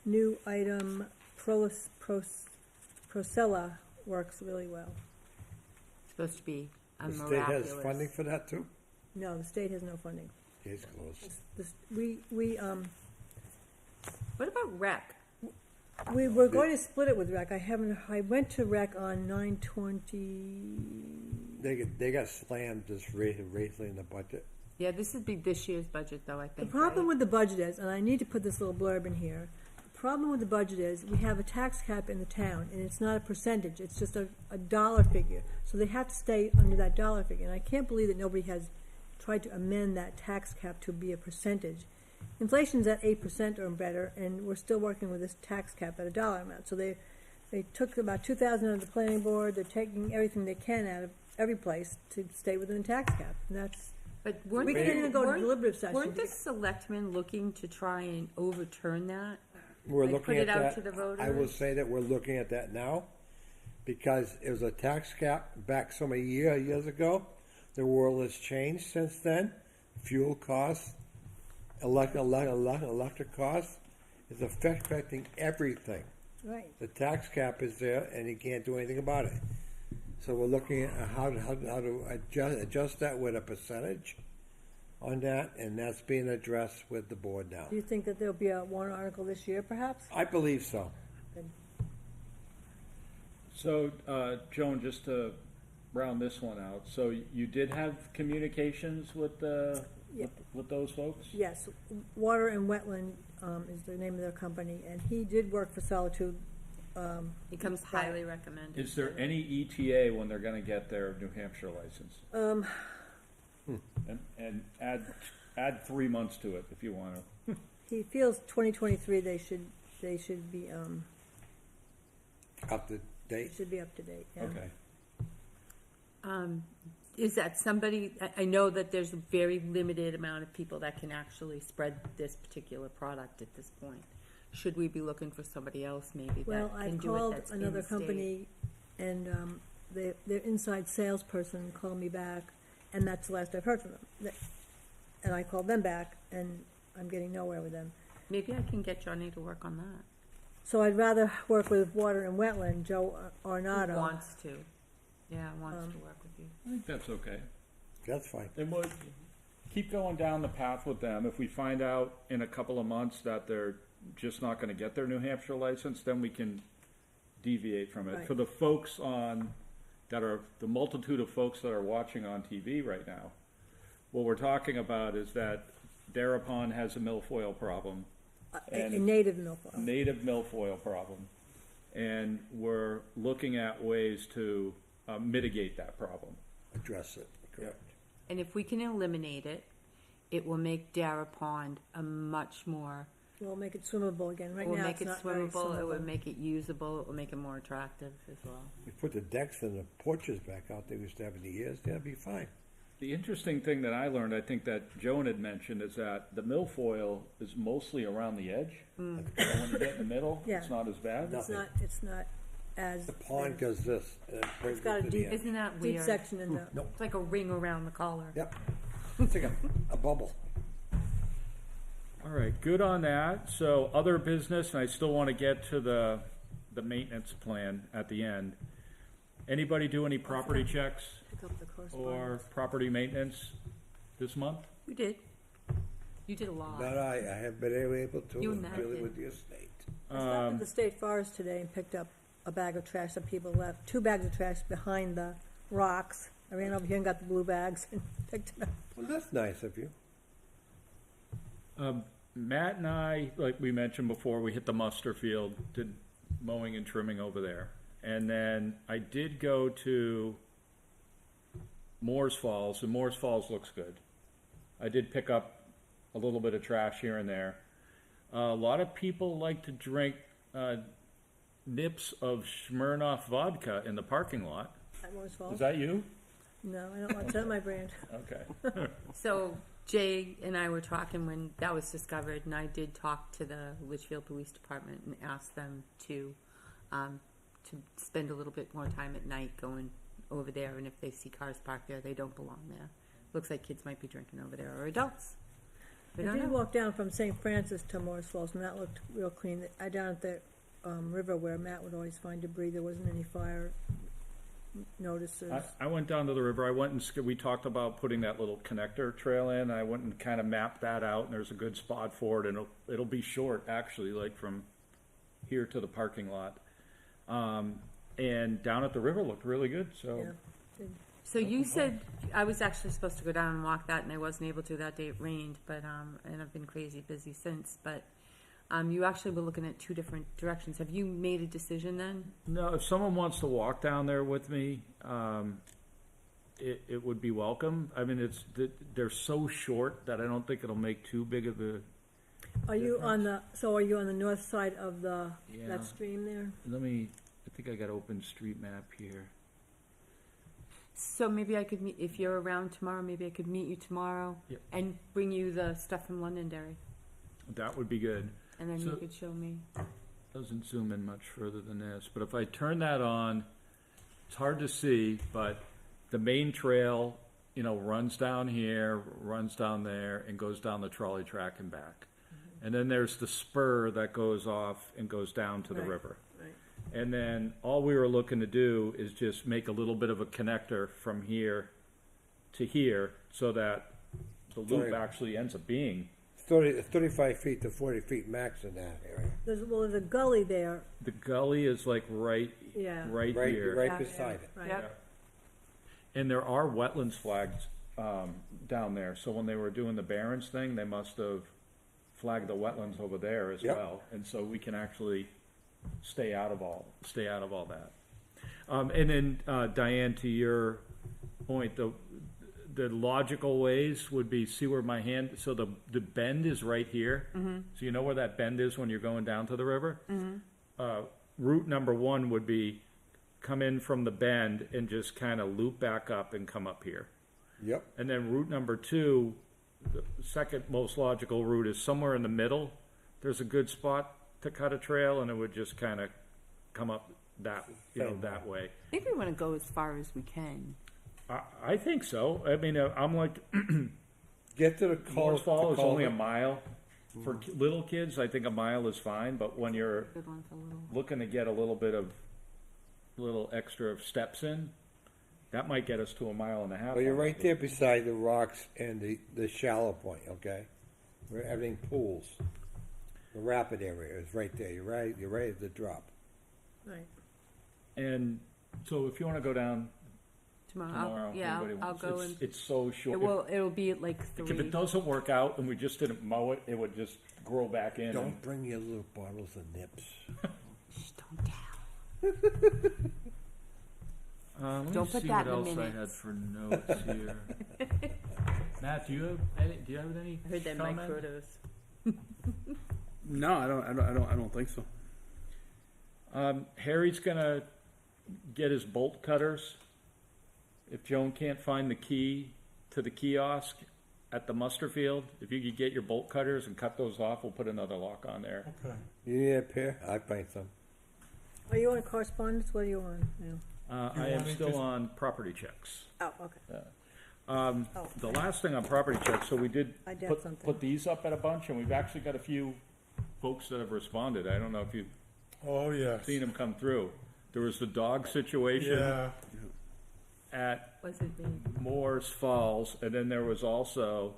new item, Procella, works really well. It's supposed to be a The state miraculous. has funding for that too? No, the state has no funding. Case closed. What about rec? We were going to split it with rec. I went to rec on 9/20. They got slammed just recently in the budget. Yeah, this would be this year's budget, though, I The think. problem right? with the budget is, and I need to put this little blurb in here, the problem with the budget is we have a tax cap in the town, and it's not a percentage, it's just a dollar figure. So they have to stay under that dollar figure, and I can't believe that nobody has tried to amend that tax cap to be a percentage. Inflation's at 8% or better, and we're still working with this tax cap at a dollar amount. So they took about $2,000 out of the planning board, they're taking everything they can out of every place to stay within the tax cap, and that's, But weren't we they- can't even go to weren't- deliberative session. Weren't the selectmen looking to try and overturn that? We're Like, looking put at it out that. to the I will voters? say that we're looking at that now because it was a tax cap back so many years ago. The world has changed since then. Fuel costs, electric costs is affecting everything. Right. The tax cap is there and you can't do anything about it. So we're looking at how to adjust that with a percentage on that, and that's being addressed with the board now. Do you think that there'll be a warrant article this year, perhaps? I believe so. So, Joan, just to round this one out, so you did have communications with Yeah. with those folks? Yes, Water and Wetland is the name of their company, and he did work for Solitude. It comes highly recommended. Is there any ETA when they're gonna get their New Hampshire license? And add 3 months to it if you wanna. He feels 2023 they should be Up to date. should be up to date. Yeah. Okay. Is that somebody, I know that there's a very limited amount of people that can actually spread this particular product at this point. Should we be looking for somebody else maybe Well, that I can do it called that's in another the state? company, and their inside salesperson called me back, and that's the last I've heard from them. And I called them back, and I'm getting nowhere with them. Maybe I can get Johnny to work on that. So I'd rather work with Water and Wetland, Joe Who Arnado. wants to. Yeah, wants to work with you. I think that's okay. That's fine. And we'll keep going down the path with them. If we find out in a couple of months that they're just not gonna get their New Hampshire license, then we can deviate from it. Right. For the folks the multitude of folks that are watching on TV right now, what we're talking about is that Dara Pond has a milfoil problem. A native milfoil. Native milfoil problem. And we're looking at ways to mitigate that problem. Address it, correct. And if we can eliminate it, it will make Dara Pond a much more, We'll make it swimmable again. Right it will now, make it's it not very swimmable, it will swimmable. make it usable, it will make it more attractive as well. You put the decks and the porches back out there we used to have in the years, that'd be fine. The interesting thing that I learned, I think that Joan had mentioned, is that the milfoil is mostly around the edge. And when you get in the middle, Yeah. it's not as bad. It's not, as. The pond does this, and it brings It's got it a to the deep- end. Isn't that Deep weird? section in the, It's like a ring around the collar. Yep, it's like a bubble. All right, good on that. So other business, and I still want to get to the maintenance plan at the end. Anybody do any property checks pick up the or correspondence. property maintenance this month? You did. You did a lot. Not I have been able to, You I'm and Matt dealing did. with the estate. I stopped at the state forest today and picked up a bag of trash that people left, 2 bags of trash behind the rocks. I ran over here and got the blue bags and picked it up. Well, that's nice of you. Matt and I, like we mentioned before, we hit the Musterfield, did mowing and trimming over there. And then I did go to Moores Falls, and Moores Falls looks good. I did pick up a little bit of trash here and there. A lot of people like to drink nips of Smirnoff vodka in the parking lot. At Morris Falls? Is that you? No, I don't want that my brand. Okay. So Jay and I were talking when that was discovered, and I did talk to the Litchfield Police Department and asked them to spend a little bit more time at night going over there, and if they see cars parked there, they don't belong there. Looks like kids might be drinking over there, or adults. We I don't did know. walk down from St. Francis to Morris Falls, and that looked real clean. I down at the river where Matt would always find debris, there wasn't any fire notices. I went down to the river. I went and we talked about putting that little connector trail in. I went and kind of mapped that out, and there's a good spot for it, and it'll be short actually, like from here to the parking lot. And down at the river looked really good. So Yeah. Did- So you said I was actually supposed to go down and walk that, and I wasn't able to that day. It rained, but and I've been crazy busy since. But you actually were looking at 2 different directions. Have you made a decision then? no, if someone wants to walk down there with me, it would be welcome. I mean, they're so short that I don't think it'll make too big of a. Are you on the north side of Yeah. that stream there? I think I got open street map here. So maybe I could meet if you're around tomorrow. Maybe I could meet you tomorrow Yep. and bring you the stuff from Londonderry, That would be good. and then So- you could show me. Doesn't zoom in much further than this, but if I turn that on, it's hard to see, but the main trail, runs down here, runs down there, and goes down the trolley track and back. And then there's the spur that goes off and goes down to the Right. river. Right. And then all we were looking to do is just make a little bit of a connector from here to here so that the loop Sorry. actually ends up being. It's 35 feet to 40 feet max in that area. There's a gully there. The gully is like right Yeah. here. Right Yeah, beside it. Right. Yep. And there are wetlands flags down there, so when they were doing the Barrens thing, they must have flagged the wetlands over there as Yep. well, and so we can actually stay out of all that. And then Diane, to your point, the logical ways would be see where my hand. So the bend is right here. Mm-hmm. So you know where that bend is when you're going down to the river. Mm-hmm. Route number 1 would be come in from the bend and just kind of loop back up and come up here. Yep. And then route number 2, the second most logical route is somewhere in the middle. There's a good spot to cut a trail, and it would just kind of come up that that way. I think we want to go as far as we can. I think so. I mean, I'm like Get to the Morris Fall is only a culvert. mile. For little kids, I think a mile is fine, but when you're Good one for little. looking to get a little extra steps in, that might get us to a mile and a half. Well, you're right there beside the rocks and the shallow point, okay? Where everything pools. The rapid area is right there. You're right at the drop. Right. And so if you want to go down Tomorrow. tomorrow, Yeah, anybody I'll wants- go it's, and it's so short. it'll be at like 3. If it doesn't work out and we just didn't mow it, it would just grow back in. Don't bring your little bottles of nips. Shh, don't tell. Let me Don't put see that what in the else I had minutes. for notes here. Matt, do you have any? I heard that Mike comment? Frodo's. No, I don't think so. Harry's gonna get his bolt cutters. If Joan can't find the key to the kiosk at the Musterfield, if you could get your bolt cutters and cut those off, we'll put another lock on there. Okay. You need a pair? I find some. Are you on correspondence? What are you on now? I am still on property checks. Oh, okay. The last thing on property checks, so we did I did put something. these up at a bunch, and we've actually got a few folks that have responded. I don't know if you've Oh, yes. seen them come through. There was the dog situation Yeah, at Was it me? Moore's Falls, and then there was also,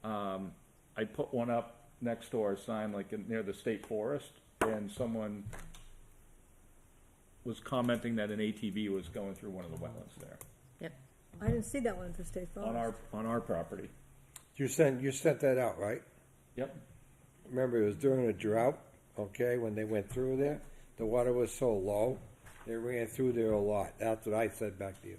I put one up next door, a sign like near the state forest, and someone was commenting that an ATV was going through one of the wetlands there, Yep. I didn't see that one at the state forest. on our property. You sent that out, right? Yep. Remember, it was during a drought, okay, when they went through there? The water was so low, they ran through there a lot. That's what I said back to you.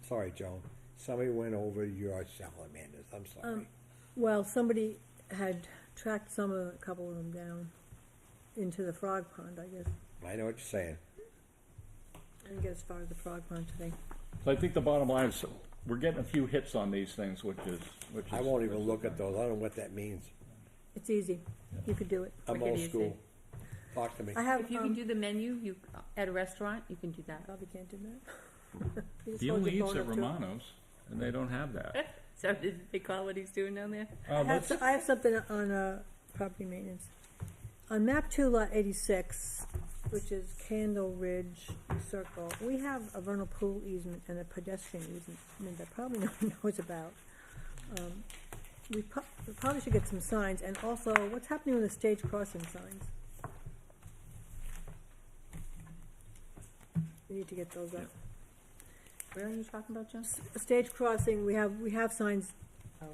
Sorry, Joan. Somebody went over your salamanders. I'm sorry. Well, somebody had tracked a couple of them down into the frog pond, I guess. I know what you're saying. I didn't get as far as the frog pond today. So I think the bottom line is, we're getting a few hits on these things, which is. I won't even look at those. I don't know what that means. It's easy. You could do it. I'm Quick and old easy. school. Talk to me. I have, If you can do the menu, at a restaurant, you can do that. probably can't do that. You just He hold only your eats phone at up to it. Romano's, and they don't have that. So did they call what he's doing down there? I have something on property maintenance. On map 2, lot 86, which is Candle Ridge Circle, we have a vernal pool easement and a pedestrian easement that probably no one knows about. We probably should get some signs, and also, what's happening with the stage crossing signs? We need to get those up. Where are you talking about, John? Stage crossing, we have signs. Oh.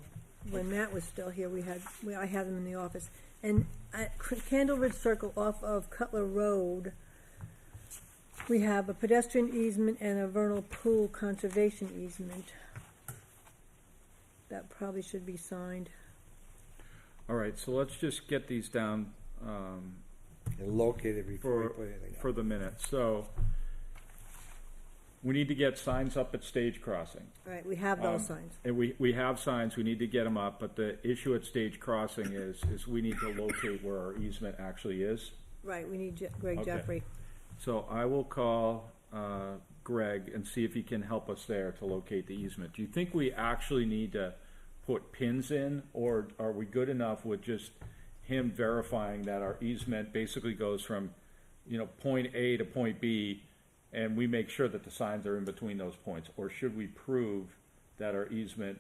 When Matt was still here, I had them in the office. And at Candle Ridge Circle off of Cutler Road, we have a pedestrian easement and a vernal pool conservation easement. That probably should be signed. All right, so let's just get these down, And locate it before we for, put anything up. for the minute. So, we need to get signs up at stage crossing. All right, we have those signs. And we have signs, we need to get them up, but the issue at stage crossing is we need to locate where our easement actually is. Right, we need Greg Okay. Jeffrey. So I will call Greg and see if he can help us there to locate the easement. Do you think we actually need to put pins in, or are we good enough with just him verifying that our easement basically goes from, point A to point B, and we make sure that the signs are in between those points? Or should we prove that our easement,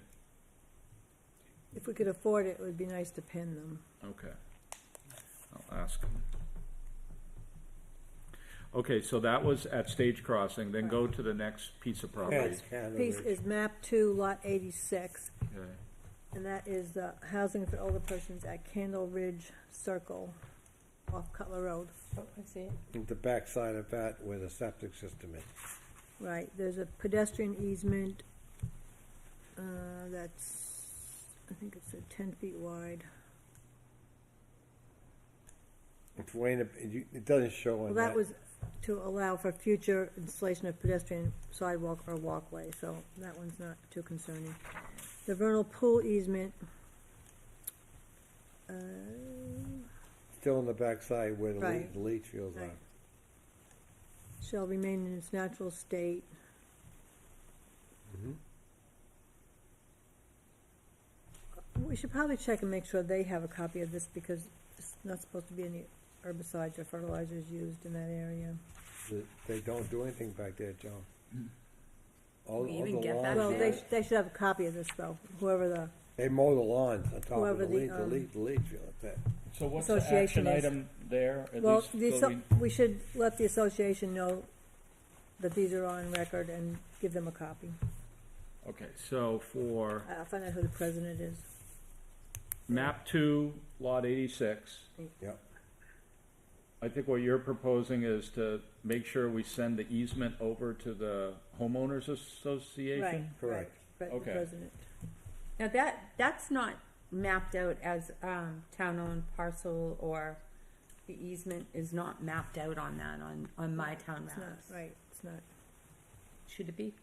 If we could afford it, it would be nice to pin them. okay, I'll ask him. Okay, so that was at stage crossing, then go to the next piece of property. Yes, Candle Piece Ridge. is map 2, lot 86. Okay. And that is the housing for older persons at Candle Ridge Circle off Cutler Road. Oh, I see it. At the backside of that where the septic system is. Right, there's a pedestrian easement, that's, I think it's 10 feet wide. It's way in it doesn't show Well, on that was to allow for future installation of pedestrian sidewalk or walkway, so that one's not too concerning. The vernal pool easement, Still on the backside where the Right. the leach fields Right. are. shall remain in its natural state. We should probably check and make sure they have a copy of this, because it's not supposed to be any herbicides or fertilizers used in that area. They don't do anything back there, John. All, We all even the get that lawns, Well, there? they should have a copy of this, though, whoever the, they mow the lawns on top of Whoever the leach field. That's it. So what's the Association action is- item there? At well, least the, so we should let the association know that these are on record and give them a copy. Okay, so for I'll find out who the president is. map 2, lot 86, Yep. I think what you're proposing is to make sure we send the easement over to the homeowners association? Right, right, Correct. the Okay. president. Now that's not mapped out as town-owned parcel, or the easement is not mapped out on that, on my town It's not, maps. right, it's not. Should it be?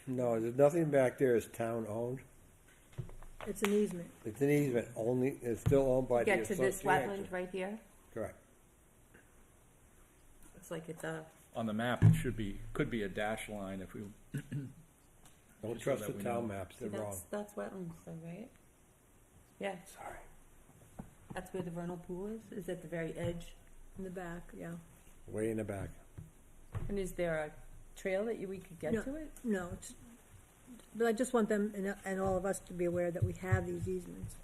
No, there's nothing back there is town owned. It's an easement. It's an easement only, it's still owned by the Get to association. this wetland right here? Correct. looks like it's a, On the map, it could be a dash line if we, Don't Just so trust that the we town know. maps, they're wrong. that's wetlands though, right? Yeah, Sorry. that's where the vernal pool is at the very edge. In the back, yeah. Way in the back. And is there a trail that we could get No. to it? No, it's, but I just want them and all of us to be aware that we have these easements.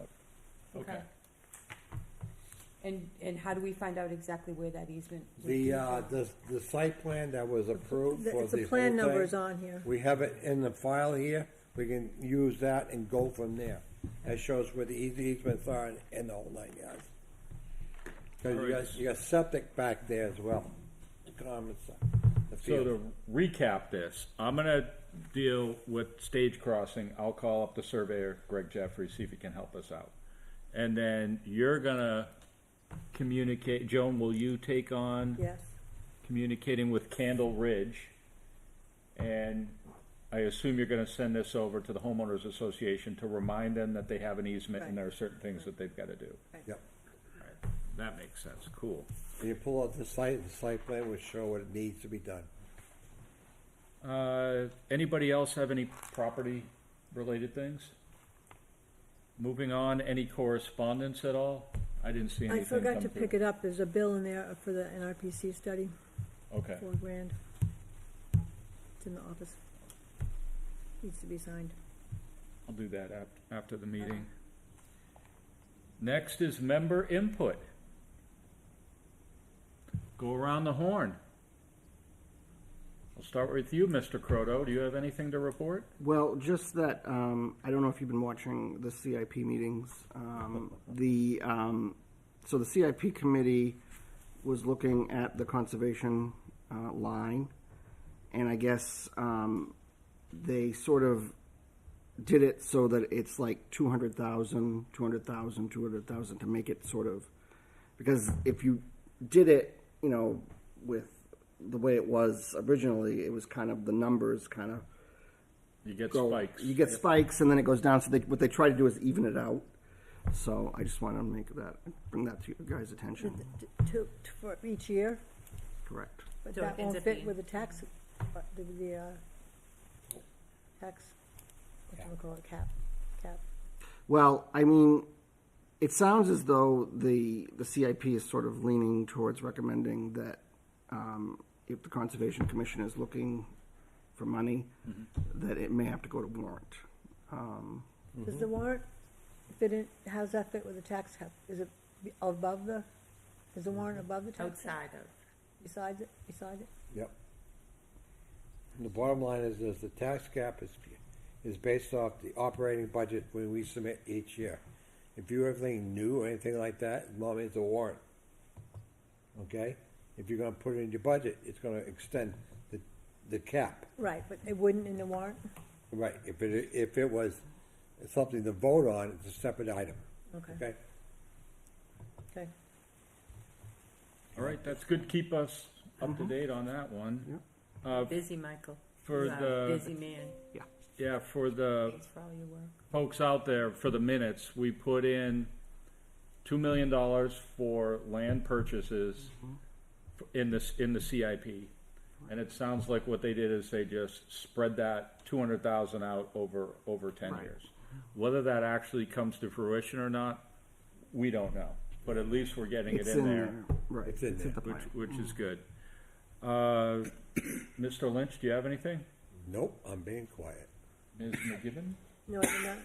okay. And how do we find out exactly where that easement would The, be? the site plan that was approved for the whole The plan number thing, is on here. we have it in the file here, we can use that and go from there. That shows where the easements are in the whole 9 yards. Cause you got septic back there as well. Common stuff. The So field. to recap this, I'm gonna deal with stage crossing. I'll call up the surveyor, Greg Jeffrey, see if he can help us out. And then you're gonna communicate, Joan, will you take on Yes. communicating with Candle Ridge? And I assume you're gonna send this over to the homeowners association to remind them that they have an easement and Right. there are certain things that they've gotta do. Yep. Alright, that makes sense, cool. When you pull out the site plan will show what it needs to be done. Anybody else have any property-related things? Moving on, any correspondence at all? I didn't see anything I forgot come to through. pick it up. There's a bill in there for the NRPC study, Okay, $4,000. It's in the office. Needs to be signed. I'll do that after the meeting. Next is member input. Go around the horn. I'll start with you, Mr. Croto. Do you have anything to report? Well, just that, I don't know if you've been watching the CIP meetings. So the CIP committee was looking at the conservation line, and I guess they sort of did it so that it's like 200,000 to make it sort of, because if you did it, you know, with the way it was originally, it was kind of the numbers kind of You get go. spikes. You get spikes, and then it goes down. So what they try to do is even it out. So I just want to bring that to you guys' attention. For each year, Correct. but So it that ends won't up fit being- with the tax, tax, whatchamacallit, cap. Well, I mean, it sounds as though the CIP is sort of leaning towards recommending that if the Conservation Commission is looking for money, that it may have to go to warrant. Does the warrant fit in, how does that fit with the tax cap? Is it above is the warrant above the tax cap? Outside of, Beside it? Yep. And the bottom line is this, the tax cap is based off the operating budget when we submit each year. If you have anything new or anything like that, normally it's a warrant. Okay? If you're gonna put it in your budget, it's gonna extend the cap. Right, but it wouldn't in the warrant? Right, if it was something to vote on, it's a separate item, Okay, okay? okay. All right, that's good. Keep us up to date on that one. busy Michael. For He's a the- busy man. Yeah, for the Thanks for all your work. folks out there, for the minutes, we put in $2 million for land purchases in the CIP. And it sounds like what they did is they just spread that 200,000 out over 10 Right. years. Whether that actually comes to fruition or not, we don't know. But at least we're getting it It's in there, Right. It's in there. the plan. which is good. Mr. Lynch, do you have anything? Nope, I'm being quiet. Ms. McGibbon? No, I did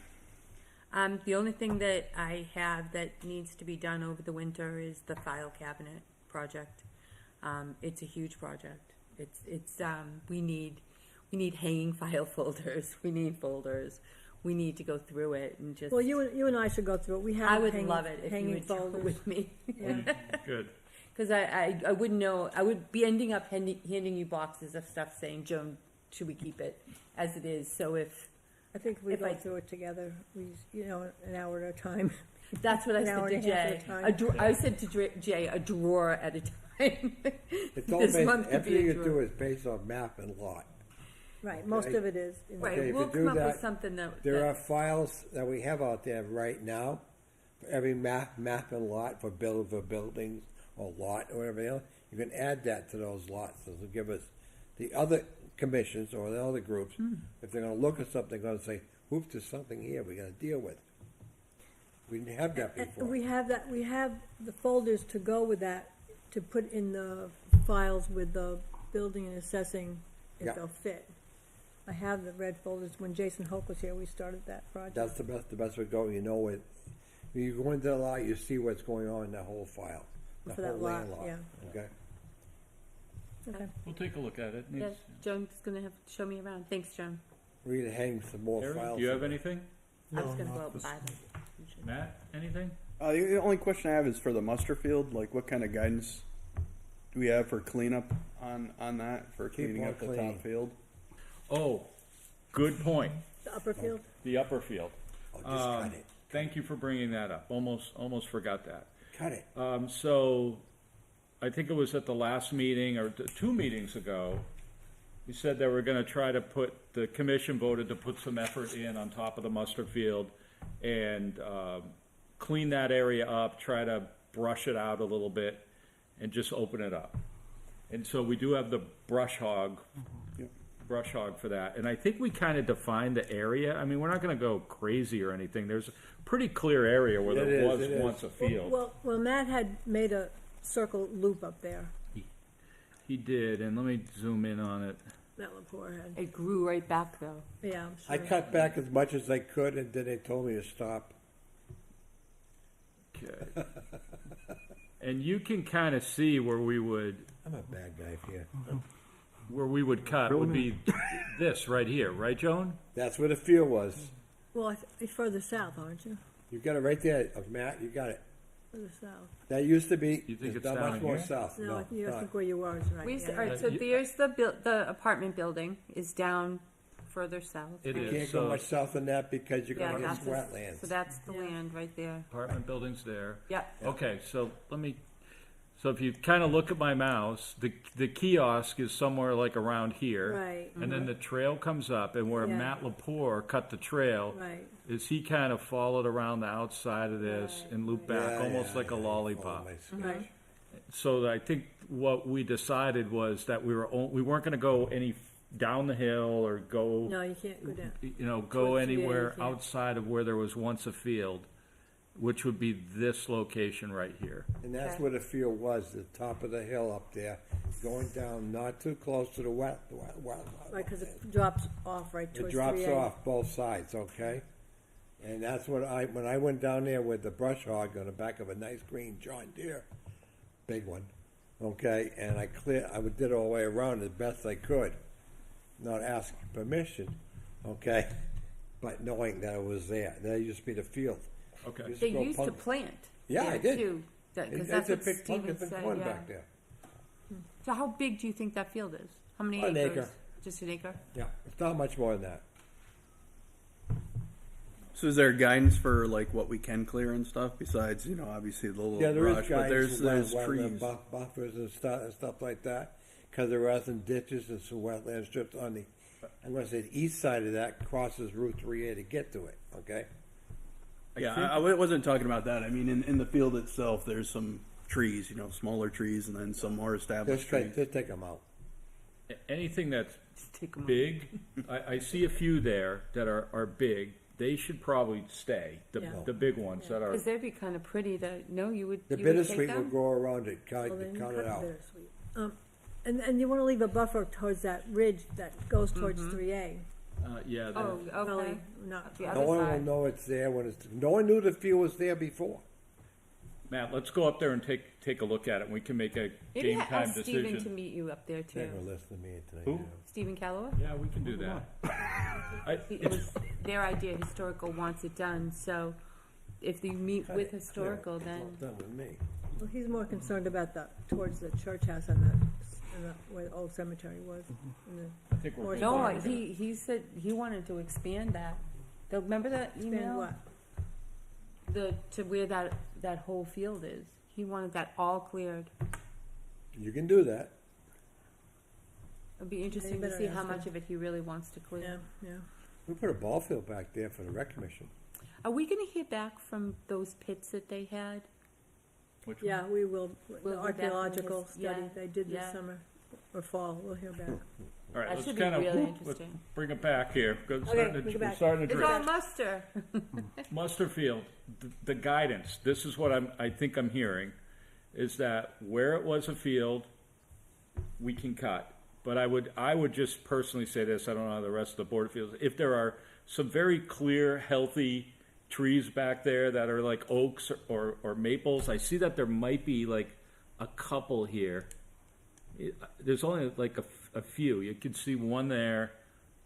not. The only thing that I have that needs to be done over the winter is the file cabinet project. It's a huge project. We need hanging file folders. We need folders. We need to go through it and just. Well, you and I should go through it. We have I would hanging- love it if you hanging would do it folders. with me. Yeah. Good. Because I wouldn't know, I would be ending up handing you boxes of stuff saying, Joan, should we keep it as it is? So if, I think if we If go I- through it together, an hour at a time. that's what I An said hour to and a half Jay. at a time. I said to Jay, a drawer at a time. It's all This based, month could be everything a you drawer. do is based on map and lot. Right, most Okay. of it is. Okay, Right, if we'll you do come up with that, something that. There are files that we have out there right now for every map and lot for buildings or lot or whatever else. you can add that to those lots. This will give us, the other commissions or the other groups, if they're gonna look at something, they're gonna say, whoops, there's something here we gotta deal with. We didn't have that before. We have the folders to go with that, to put in the files with the building and assessing if Yeah. they'll fit. I have the red folders. When Jason Hoke was here, we started that project. That's the best way to go, you know it. When you go into the lot, you see what's going on in that whole file, the For that whole land lot, lot, yeah. okay? Okay. We'll take a look at it. Yeah, Joan's gonna have to show me around. Thanks, Joan. We're gonna hang some more Aaron, files. do you have somewhere. anything? I was No, gonna go not out and this- buy them. Matt, anything? The only question I have is for the Musterfield, like what kind of guidance do we have for cleanup on that, for Keep cleaning on up the cleaning. top field? Oh, good point. The upper field? The upper field. Oh, just cut it, Thank you for bringing that up. Almost forgot that. cut it. So, I think it was at the last meeting or 2 meetings ago, we said that we're gonna try to the commission voted to put some effort in on top of the Musterfield and, clean that area up, try to brush it out a little bit and just open it up. And so we do have the brush hog for that. And I think we kind of defined the area. I mean, we're not gonna go crazy or anything. There's a pretty clear area where It there is, was it is. once a field. Well, Matt had made a circle loop up there. He did, and let me zoom in on it. Matt Lepore had. It grew right back though. Yeah, I'm I sure. cut back as much as I could and then they told me to stop. Okay. And you can kind of see where we would I'm a bad guy here. cut would be this right here, right, Joan? That's where the field was. Well, you're further south, aren't you? You got it right there, Matt, you got it. Further south. That used to be, You think it's it's not down much more here? south, No, no. I not. think where you were is right. All yeah. right, so there's the apartment building is down further south. It You is. can't go So much south than that because you're Yeah, gonna get that's some wetlands. so that's the land right there. apartment buildings there. Yeah. Okay, so so if you kind of look at my mouse, the kiosk is somewhere like around here. Right. And then the trail comes up, and where Yeah. Matt Lepore cut the trail, Right. is he kind of followed around the outside of this and looped back, Yeah, almost yeah, like a yeah, lollipop. follow my sketch. Right. So I think what we decided was that we weren't gonna go any down the hill or go, No, you can't go down. go Towards the anywhere end, yeah. outside of where there was once a field, which would be this location right here. And that's Okay. where the field was, the top of the hill up there, going down not too close to the wet. Right, because it drops off right It towards drops 3A. off both sides, okay? And that's what when I went down there with the brush hog on the back of a nice green John Deere, big one, okay? And I did it all the way around as best I could, not asking permission, okay? But knowing that it was there. That used to be the field. Okay. Used They grow used to pumpkins. plant. Yeah, there I did. Too, because That's that's a what big Steven pumpkin said. corn Yeah. back there. So how big do you think that field is? How many An acres? acre. Just an acre? Yeah, it's not much more than that. So is there guidance for like what we can clear and stuff besides, obviously the little Yeah, there is brush, but guidance there's for trees. buffers and stuff like that, because there are some ditches and some wetland strips on the, I'm gonna say the east side of that crosses Route 3A to get to it, okay? Yeah, I wasn't talking about that. I mean, in the field itself, there's some trees, smaller trees, and then some more established trees. Just take them out. Anything that's Just take 'em out. big, I see a few there that are big. They should probably stay, Yeah. the big ones that are, Because they'd be kind of pretty to, no, you would, The you would take bittersweet will them? grow around it, cut Well, then you it cut the out. bittersweet. And you want to leave a buffer towards that ridge that goes towards 3A. yeah, Oh, that- Really, okay. not The No other one will side. know it's there when it's, no one knew the field was there before. Matt, let's go up there and take a look at it, and we can make a Maybe game time ask Steven to decision. meet you up there They're gonna too. listen to me tonight. Who? now. Stephen Calloway? Yeah, we can do that. It was their idea, historical wants it done, so if you meet Cut with it, historical, clear it. It's then, all done with me. Well, he's more concerned about towards the church house and where the old cemetery was. And I think we're Or- good no, there. he said he wanted to expand that. Remember that expand email? what? To where that whole field is. He wanted that all cleared. You can do that. It'd be interesting to better see how ask him. much of it he really wants to Yeah, clear. yeah. We put a ball field back there for the rec commission. Are we gonna hear back from those pits that they had? Which one? Yeah, we will, We'll the go back and archaeological his- yeah, study they did this yeah. summer, or fall, we'll hear back. All right, That let's should be kind of, really let's interesting. bring it back here. bring it We're back. starting to It's drift. all muster. Musterfield, the guidance, this is what I think I'm hearing, is that where it was a field, we can cut. But I would just personally say this, I don't know how the rest of the board feels, if there are some very clear, healthy trees back there that are like oaks or maples, I see that there might be like a couple here. There's only like a few, you can see one there,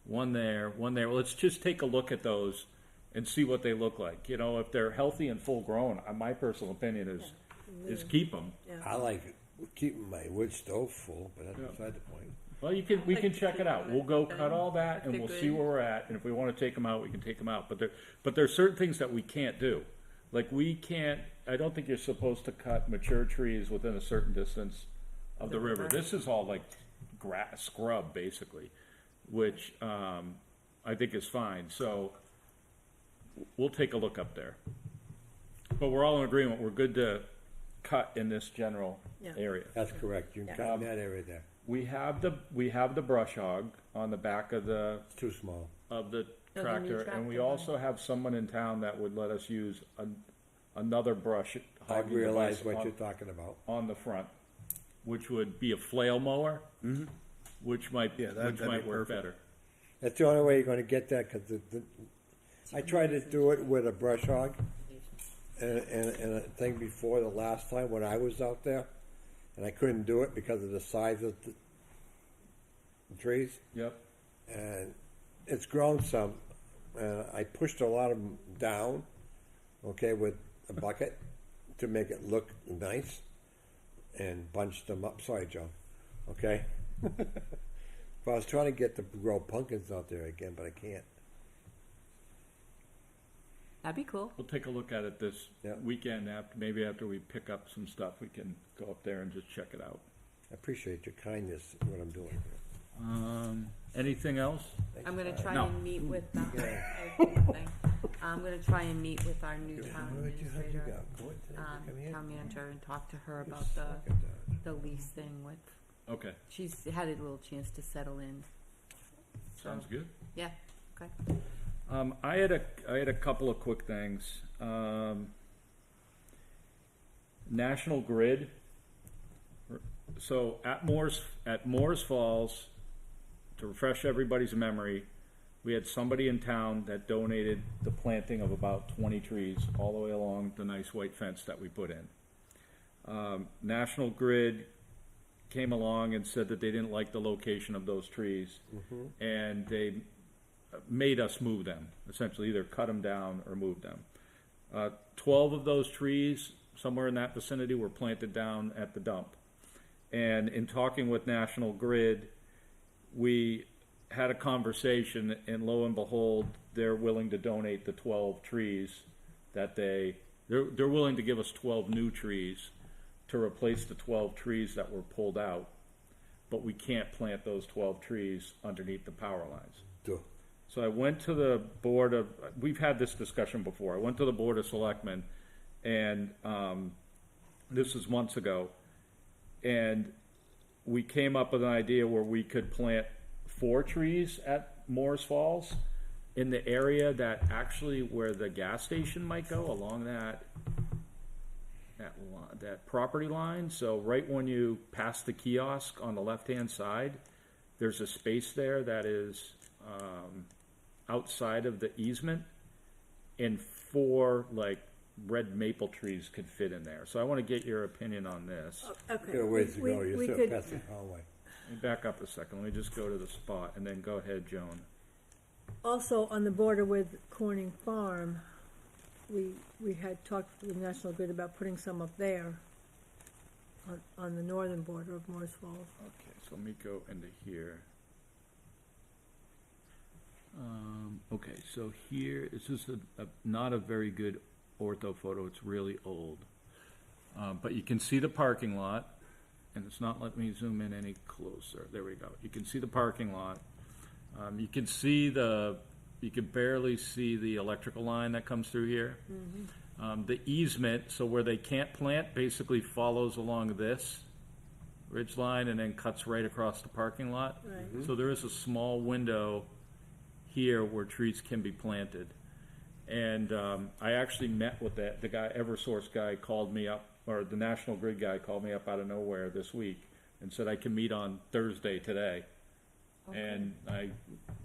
one there, one there. Well, let's just take a look at those and see what they look like. You know, if they're healthy and full grown, my personal opinion is keep them. I like keeping my wood stove full, but that's beside the point. Well, we can check it out. We'll go cut all that and Okay, we'll good. see where we're at. And if we want to take them out, we can take them out. But there are certain things that we can't do. Like I don't think you're supposed to cut mature trees within a certain distance of the river. This is all like grass, scrub basically, which I think is fine. So we'll take a look up there. But we're all in agreement. We're good to cut in this general Yeah. area. That's correct, you can cut in that area there. We have the brush hog on the back of the It's too small. new tractor, and we tractor, also have someone in town that would let us use another brush I hogging realize device what you're talking about. on the front, which would be a flail mower, which might that'd be work perfect. better. That's the only way you're gonna get that, cause I tried to do it with a brush hog and a thing before the last time when I was out there, and I couldn't do it because of the size of the trees, Yep. and it's grown some, and I pushed a lot of them down, okay, with a bucket to make it look nice, and bunched them up. Sorry, Joe. Okay. But I was trying to get to grow pumpkins out there again, but I can't. That'd be cool. We'll take a look at it this Yeah. weekend. Maybe after we pick up some stuff, we can go up there and just check it out. I appreciate your kindness in what I'm doing here. Anything else? I'm gonna try No. and meet with, I'm gonna try and meet with our new town administrator, town manager, and talk to her about the lease thing with, Okay, she's had a little chance to settle in. sounds good. Yeah, okay. I had a couple of quick things. National Grid. So at Moore's Falls, to refresh everybody's memory, we had somebody in town that donated the planting of about 20 trees all the way along the nice white fence that we put in. National Grid came along and said that they didn't like the location of those trees, and they made us move them, essentially either cut them down or move them. 12 of those trees, somewhere in that vicinity, were planted down at the dump. And in talking with National Grid, we had a conversation, and lo and behold, they're willing to donate the 12 trees that they're willing to give us 12 new trees to replace the 12 trees that were pulled out, but we can't plant those 12 trees underneath the power lines. Duh. So I went to the board of, we've had this discussion before, I went to the Board of Selectmen, and this was months ago, and we came up with an idea where we could plant 4 trees at Moore's Falls in the area that actually where the gas station might go, along that property line. So right when you pass the kiosk on the left-hand side, there's a space there that is outside of the easement, and 4 like red maple trees could fit in there. So I want to get your opinion on this. Okay. Got a ways to go, We you're still could- past the hallway. Let me back up a second. Let me just go to the spot and then go ahead, Joan. Also, on the border with Corning Farm, we had talked with National Grid about putting some up there on the northern border of Morris Falls. Okay, so let me go into here. Okay, so here, this is not a very good ortho photo. It's really old. But you can see the parking lot, and it's not letting me zoom in any closer. There we go. You can see the parking lot. You can see you can barely see the electrical line that comes through here. The easement, so where they can't plant, basically follows along this ridge line and then cuts right across the parking lot. Right. So there is a small window here where trees can be planted. And I actually met with the guy, Eversource guy called me up, or the National Grid guy called me up out of nowhere this week and said I can meet on Thursday today. And I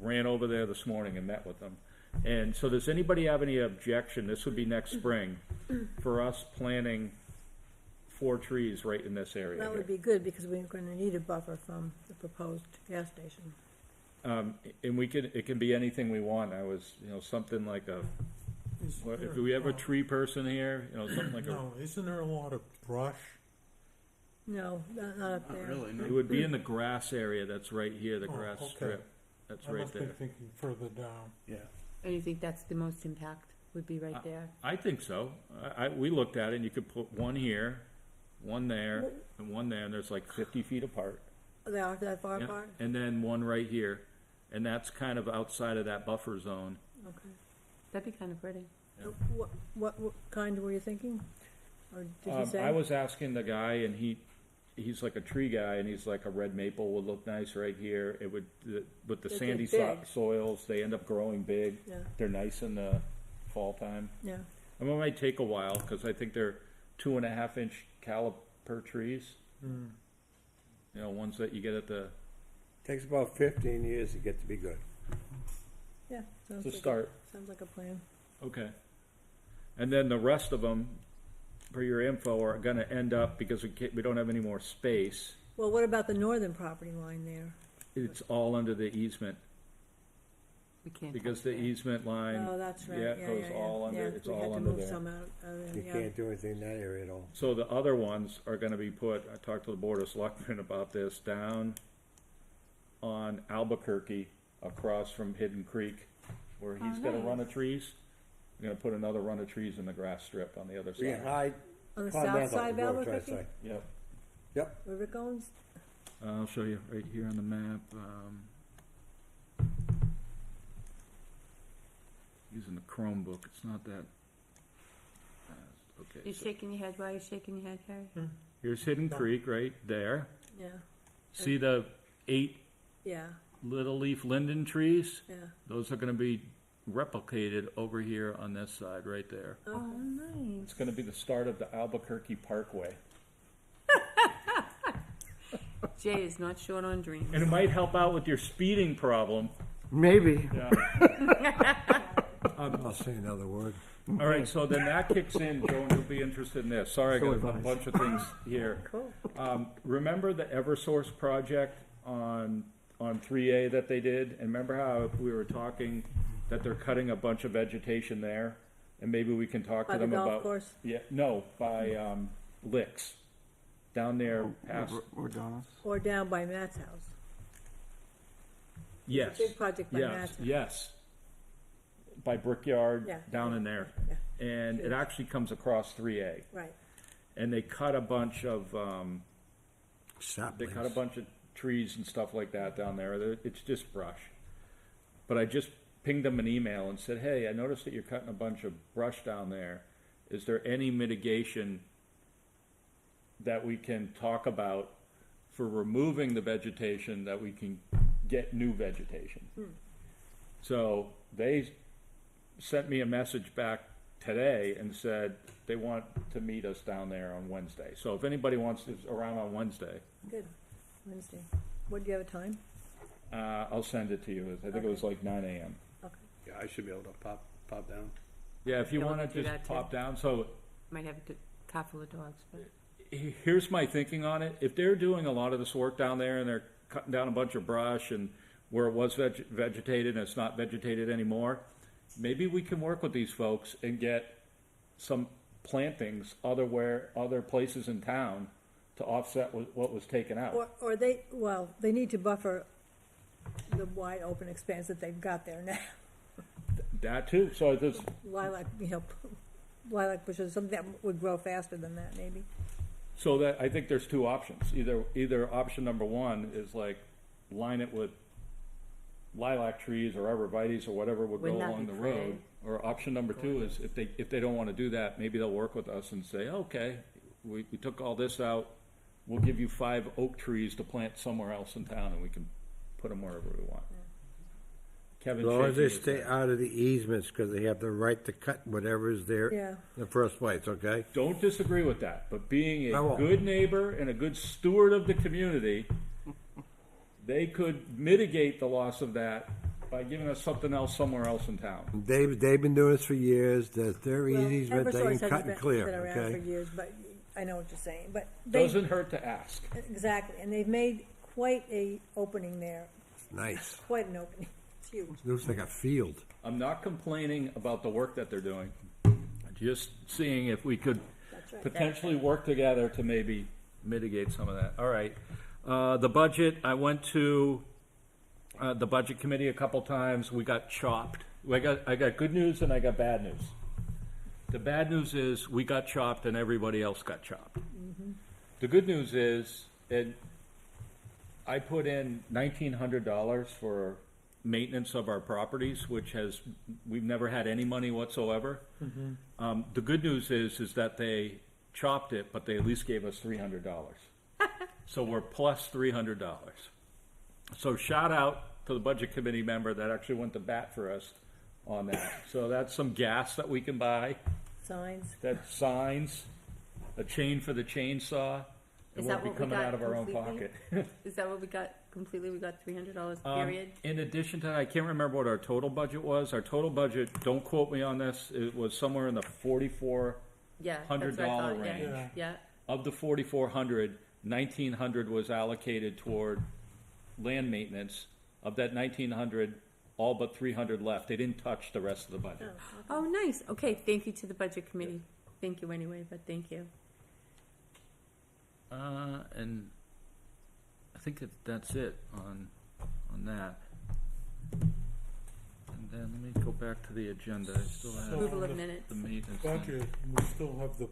ran over there this morning and met with them. And so does anybody have any objection, this would be next spring, for us planting 4 trees right in this area That here? would be good, because we're gonna need a buffer from the proposed gas station. And it can be anything we want. I was, something like if we have a tree person here, something like No, isn't there a lot of brush? No, not up there. Really, no. it would be in the grass area that's right here, the Oh, grass okay. strip. That's I right must be there. thinking further down. Yeah. And you think that's the most impact, would be right there? I think so. We looked at it and you could put one here, one there, and one there, and there's like 50 feet apart. They are that far Yeah. apart? And then one right here. And that's kind of outside of that buffer zone. Okay. That'd be kind of pretty. What kind were you thinking? Or did you say? I was asking the guy, and he's like a tree guy, and he's like a red maple would look nice right here. It would, with the They sandy get big. soils, they end up growing big. Yeah. They're nice in the fall time. Yeah, I mean, it might take a while, because I think they're 2.5-inch caliper trees. Ones that you get at the, Takes about 15 years to get to be good. yeah. Sounds to like start. Sounds like a plan. Okay. And then the rest of them, for your info, are gonna end up, because we don't have any more space, Well, what about the northern property line there? it's all under the easement, We can't. because touch the that. easement line. Oh, that's right. Yeah, it goes all under, it's all under We had to move there. some out of You there, yeah. can't do anything in that area at all. So the other ones are gonna be put, I talked to the Board of Selectmen about this, down on Albuquerque, across from Hidden Creek, where he's got a run of trees. We're gonna put another run of trees in the grass strip on the other side. Behind, On the Pond south Mountain, side of is what I'm trying to Albuquerque, say. Yep. Yep, where it goes? I'll show you right here on the map. Using the Chromebook, it's not that. Okay, You so shaking your head? Why are you shaking your head, Harry? here's Hidden Creek right there. Yeah, See the 8 yeah, little leaf linden trees? yeah. Those are gonna be replicated over here on this side, right there. Oh, nice. It's gonna be the start of the Albuquerque Parkway. Jay is not short on dreams. And it might help out with your speeding problem. Maybe. Yeah. I'll say another word. All right, so then that kicks in, Joan, you'll be interested in this. Sorry, I got a bunch of things here. Cool. Remember the Eversource project on 3A that they did? And remember how we were talking that they're cutting a bunch of vegetation there? And maybe we can talk By to the them golf about. course? Yeah, no, by Licks, down there past, Or Donna's. Or down by Matt's house. yes. Big project by Yes, Matt's house. yes. By Brickyard, Yeah. down in there. Yeah. And it actually comes across 3A. Right. And they cut a bunch of, they cut a Saplings. bunch of trees and stuff like that down there. It's just brush. But I just pinged them an email and said, hey, I noticed that you're cutting a bunch of brush down there. Is there any mitigation that we can talk about for removing the vegetation that we can get new vegetation? So they sent me a message back today and said they want to meet us down there on Wednesday. So if anybody wants to, around on Wednesday, Good. Wednesday. What, do you have a time? I'll send it to you. I think it was like 9 a.m. Okay. Yeah, I should be able to pop down. Yeah, if you Yeah, want I'll to do just that too. pop down. So Might have a car full of dogs, but here's my thinking on it. If they're doing a lot of this work down there and they're cutting down a bunch of brush and where it was vegetated and it's not vegetated anymore, maybe we can work with these folks and get some plantings other places in town to offset what was taken out. Or they need to buffer the wide open expanse that they've got there now. That too. So there's, Lilac, lilac bushes, something that would grow faster than that, maybe. so that I think there's 2 options. Either option number 1 is like line it with lilac trees or arborvitaes or whatever would go Wouldn't that along be the road. pretty? Or option number two is if they don't want to do that, maybe they'll work with us and say, okay, we took all this out, we'll give you 5 oak trees to plant somewhere else in town, and we can put them wherever we want. Kevin As long as they shaking his stay head. out of the easements, because they have the right to cut whatever's there Yeah. in the first place, okay? Don't disagree with that, but being I a won't. good neighbor and a good steward of the community, they could mitigate the loss of that by giving us something else somewhere else in town. They've been doing this for years, their Well, easement, they Eversource can cut hasn't and been clear, around for okay? years, but I know what you're saying, but they, Doesn't hurt to ask. exactly, and they've made quite a opening there, Nice. quite an opening, it's huge. Looks like a field. I'm not complaining about the work that they're doing, just seeing if we could That's right. potentially work together to maybe mitigate some of that. All right. The budget, I went to the budget committee a couple times. We got chopped. I got good news and I got bad news. The bad news is we got chopped and everybody else got chopped. The good news is, I put in $1,900 for maintenance of our properties, which we've never had any money whatsoever. The good news is that they chopped it, but they at least gave us $300. So we're plus $300. So shout out to the budget committee member that actually went to bat for us on that. So that's some gas that we can buy, Signs, that's signs, a chain for the chainsaw. It Is won't that be what we coming got out of our own completely? pocket. Is that what we got completely? We got $300 period? In addition to that, I can't remember what our total budget was. Our total budget, don't quote me on this, it was somewhere in the $4,400 Yeah, that's what I thought, range. yeah, yeah. Of the 4,400, 1,900 was allocated toward land maintenance. Of that 1,900, all but 300 left. They didn't touch the rest of the budget. Oh, nice. Okay, thank you to the budget committee. Thank you anyway, but thank you. And I think that's it on that. And then let me go back to the agenda. I still have Approval of the minutes. the maintenance thing. Budget, we still have the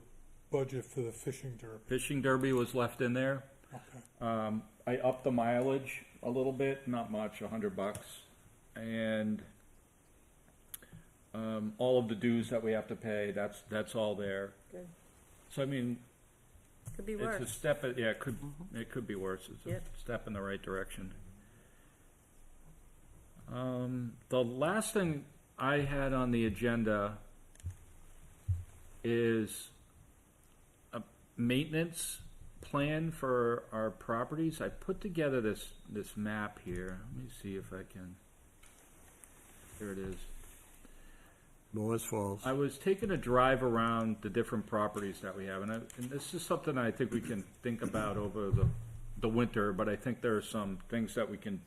budget for the fishing derby. Fishing derby was left in there. Okay. I upped the mileage a little bit, not much, $100, and all of the dues that we have to pay, that's all there. Good. So I mean, Could be it's a worse. step. It could be worse. It's Yep. a step in the right direction. The last thing I had on the agenda is a maintenance plan for our properties. I put together this map here. Let me see if I can. Here it is. Moore's Falls. I was taking a drive around the different properties that we have, and this is something I think we can think about over the winter, but I think there are some things that we can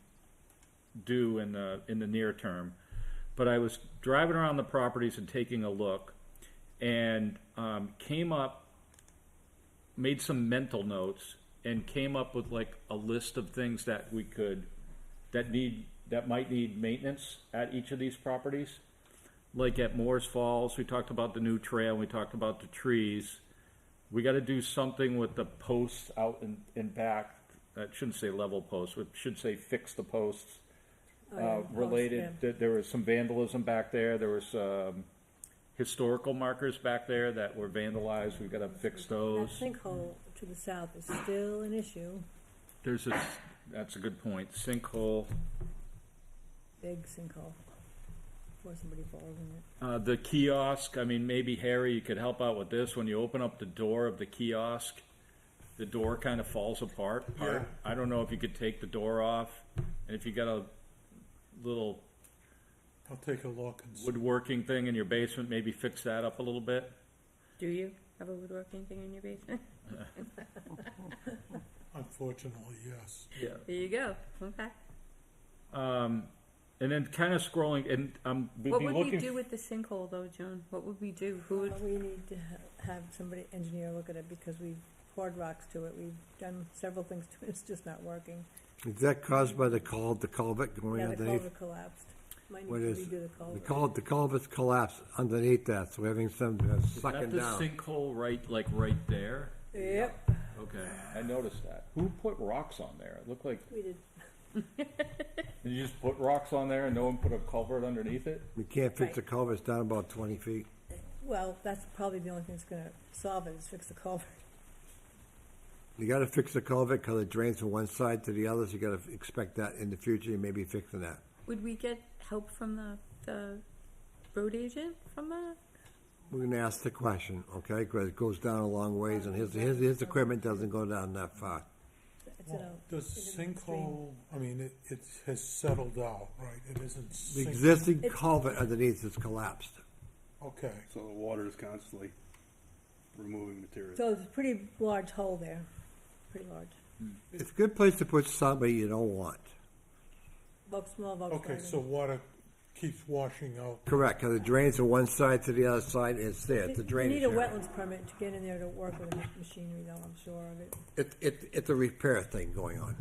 do in the near term. But I was driving around the properties and taking a look, and made some mental notes, and came up with like a list of things that that might need maintenance at each of these properties. Like at Moore's Falls, we talked about the new trail, we talked about the trees. We gotta do something with the posts out in back. That shouldn't say level posts, it should say fix the posts. Oh, yeah, Related, posts, yeah. there was some vandalism back there, there was historical markers back there that were vandalized, we gotta fix That those. sinkhole to the south is still an issue, That's a good point, sinkhole. big sinkhole, before somebody falls in it. The kiosk, I mean, maybe Harry, you could help out with this. When you open up the door of the kiosk, the door kind of falls apart. Yeah. I don't know if you could take the door off, and if you got a little I'll take a look and see. woodworking thing in your basement, maybe fix that up a little bit. Do you have a woodworking thing in your basement? Unfortunately, yes. Yeah. There you go. Okay. And then kind of scrolling, and we'd What be would looking. we do with the sinkhole though, Joan? What would we do? Who would? We need to have somebody, engineer, look at it, because we've poured rocks to it, we've done several things to it, it's just not working. Is that caused by the culvert going Yeah, the underneath? culvert collapsed, might need What to is, redo the culvert. the culvert's collapsed underneath that, so we're having some Is sucking that the down. sinkhole right there? Yep, Okay, I noticed that. Who put rocks on there? It looked like we did, And you just put rocks on there and no one put a culvert underneath it? We can't fix the culvert, it's down about 20 feet. Well, that's probably the only thing that's gonna solve it, is fix the culvert. You gotta fix the culvert because it drains from one side to the other, so you gotta expect that in the future, you may be fixing that. Would we get help from the road agent from that? We're gonna ask the question, okay, because it goes down a long ways, and his equipment doesn't go down that far. It's in a- Does it's in a sinkhole, I mean, it has settled out, right? It isn't The sink, existing culvert underneath is collapsed. okay. So the water is constantly removing material. So it's a pretty large hole there, pretty large. It's a good place to put somebody you don't want. Small Volkswagen. Okay, so water keeps washing out. Correct, because it drains from one side to the other side, it's there, it's a You drainage need a area. wetlands permit to get in there to work with the machinery, though, I'm sure of it. It's a repair thing going on.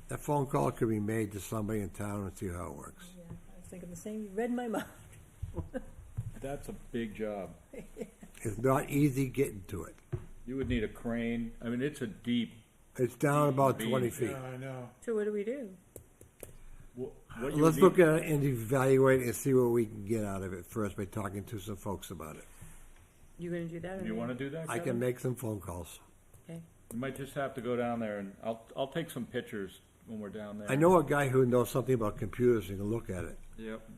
That phone call could be made to somebody in town and see how it works. Yeah, I was thinking the same, you read my mind. That's a big job. It's not easy getting to it. You would need a crane. I mean, it's a deep, It's down about Beam. 20 feet. Yeah, I know. So what do we do? what you Let's would look need- at it and evaluate and see what we can get out of it first by talking to some folks about it. You gonna do that? or You me? wanna do that, I Kevin? can make some phone calls. Okay. You might just have to go down there and I'll take some pictures when we're down there. I know a guy who knows something about computers and can look at it. Yep.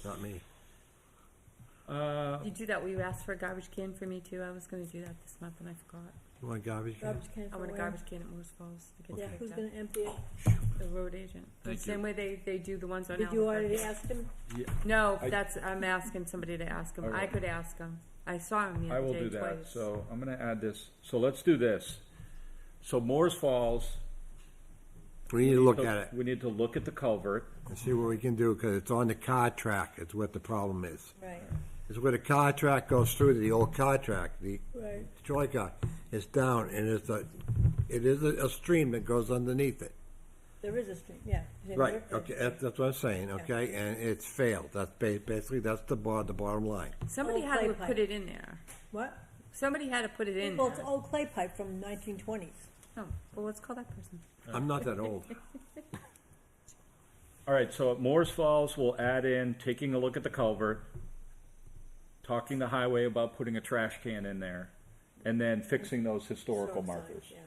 Not me. You do that, will you ask for a garbage can for me too? I was gonna do that this month and I forgot. You want garbage? can? Garbage can I for want a where? garbage can at Moose Falls to get Yeah, picked who's up. gonna empty it? The road agent. The Thank same you. way they do the ones on Did you Albuquerque. already ask him? No, I- I'm asking somebody to ask him. All I right. could ask him. I saw him the I other will day do that. twice. So I'm gonna add this. So let's do this. So Moores Falls. We need to look at it We need to look at the culvert. and see what we can do because it's on the car track. It's what the problem is. Right, It's where the car track goes through, the old car track, the right. trolley car. It's down and it is a stream that goes underneath it. There is a stream, yeah. Right, okay, that's what I'm saying, okay, and it's failed. That's basically, that's the bottom line. Somebody Old had to clay put pipe. it in there. What? Somebody had to put it in Well, it's there. old clay pipe from 1920s. Oh, well, let's call that person. I'm not that old. All right, so at Moores Falls, we'll add in taking a look at the culvert, talking to Highway about putting a trash can in there, and then fixing those historical Historic signs, markers. yeah.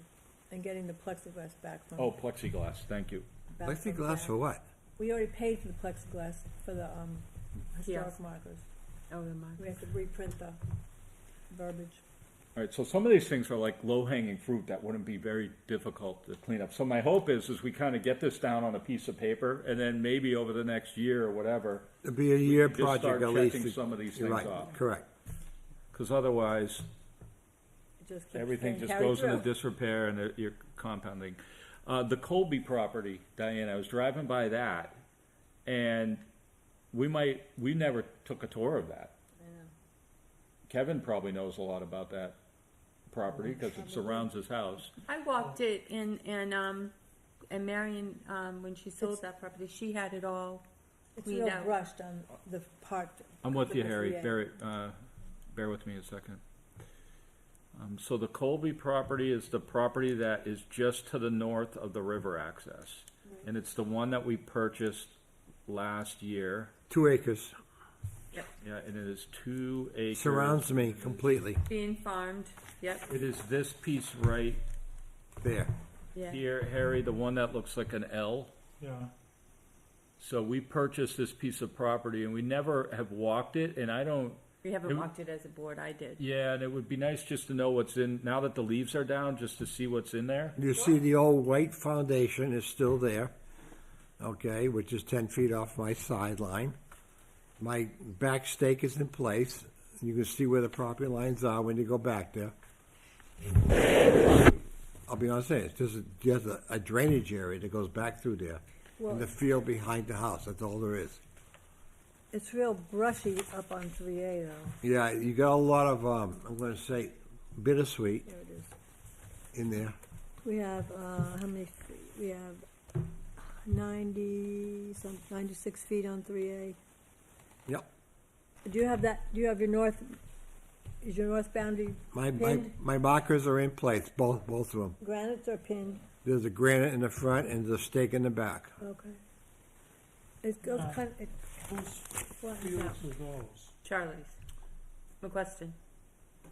And getting the plexiglass back from. Oh, plexiglass, thank you. back from Plexiglass Jack. for what? We already paid for the plexiglass for the, historic Yes. markers. Oh, the mark. We have to reprint the verbiage. All right, so some of these things are like low-hanging fruit that wouldn't be very difficult to clean up. So my hope is we kind of get this down on a piece of paper, and then maybe over the next year or whatever, It'll be a year just project start at least. checking some of these You're things right, off. correct. Because otherwise, It just keeps everything getting just carried goes into through. disrepair and you're compounding. The Colby property, Diane, I was driving by that, and we never took a tour of that. Kevin probably knows a lot about that property because it surrounds his house. I walked it and Marion, when she sold that property, she had it all It's cleaned real out. brushed on the part. I'm with you, Harry. Yeah. Bear with me a second. So the Colby property is the property that is just to the north of the river access. And it's the one that we purchased last year. 2 acres, Yeah, and it is 2 acres. surrounds me completely, Being farmed, yep, It is this piece right there. yeah. here, Harry, the one that looks like an L. Yeah. So we purchased this piece of property and we never have walked it, and I don't, We haven't It- walked it as a board, I did. yeah, and it would be nice just to know what's in, now that the leaves are down, just to see what's in there. You see the old white foundation is still there, okay, which is 10 feet off my sideline. My back stake is in place. You can see where the property lines are when you go back there. I'll be honest, it's just a drainage area that goes back through there. Well- And the field behind the house, that's all there is. It's real brushy up on 3A though. Yeah, you got a lot of, I'm gonna say bittersweet There it is. in there. We have, how many feet? We have 96 feet on 3A. Yep. Do you have that, do you have your north is your north boundary My pinned? markers are in place, both of them. Granites are pinned, There's a granite in the front and there's a stake in the back. okay. It goes kind, it Whose flattens fields out. are those? Charlie's. McQuestion.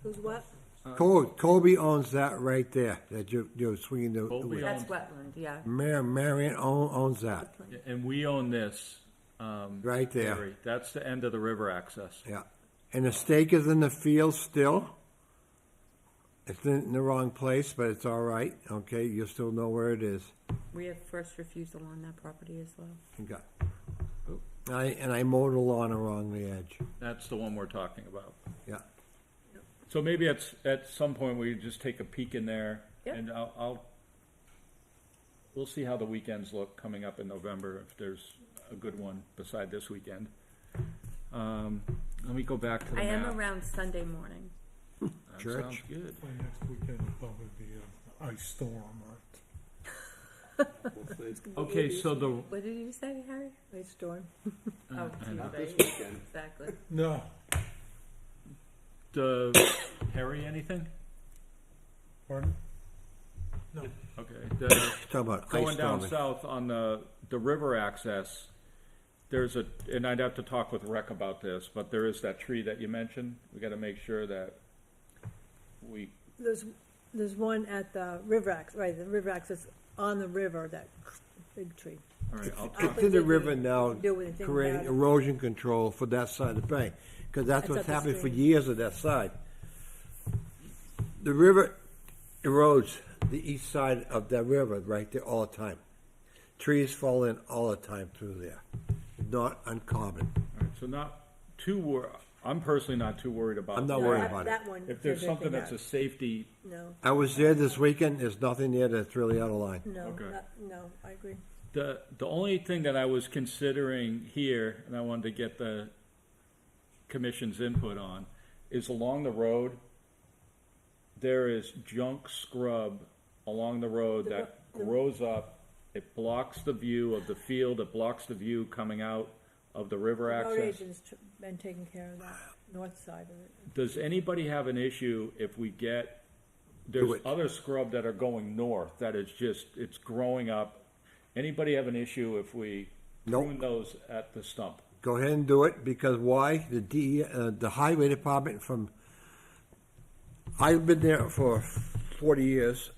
Who's what? Colby owns that right there, that you're swinging the. Colby That's owns- wetland, yeah. Marion owns that, And we own this. right there. Harry. That's the end of the river access. Yeah. And the stake is in the field still. It's in the wrong place, but it's all right, okay? You still know where it is. We have first refusal on that property as well. You got. I mowed the lawn along the edge, That's the one we're talking about. yeah. So maybe at some point we just take a peek in there, Yep. and we'll see how the weekends look coming up in November, if there's a good one beside this weekend. Let me go back to the I map. am around Sunday morning. That Church. sounds good. My next weekend will probably be an ice storm or. Okay, so the, What did you say, Harry? Ice storm. Oh, Not Tuesday. this weekend. Exactly. No, Harry, anything? pardon? Okay, Talk about going ice down storming. south on the river access, there's and I'd have to talk with Rec about this, but there is that tree that you mentioned. We gotta make sure that There's one at the river access, right, the river access on the river, that big tree. all right, I'll I talk, It's in the river now, Do anything creating about it. erosion control for that side of the bank, because that's That's what's up the happened for stream. years of that side. The river erodes the east side of that river right there all the time. Trees fall in all the time through there. Not uncommon. all right, so not too I'm personally not too worried about. I'm not No, worried that- about it. That one. If there's says something anything that's a about safety, it. No, I was there this weekend, there's nothing there that's really out of line. no, Okay. no, I agree. the only thing that I was considering here, and I wanted to get the commission's input on, is along the road, there is junk scrub along the road that grows up. It blocks the view of the field, it blocks the view coming out of the river Our access. agent's been taking care of that, north side of it. Does anybody have an issue if we get, Do there's it. other scrub that are going north, that is just, it's growing up. Anybody have an issue if we Nope. prune those at the stump? Go ahead and do it, because why? The highway department I've been there for 40 years.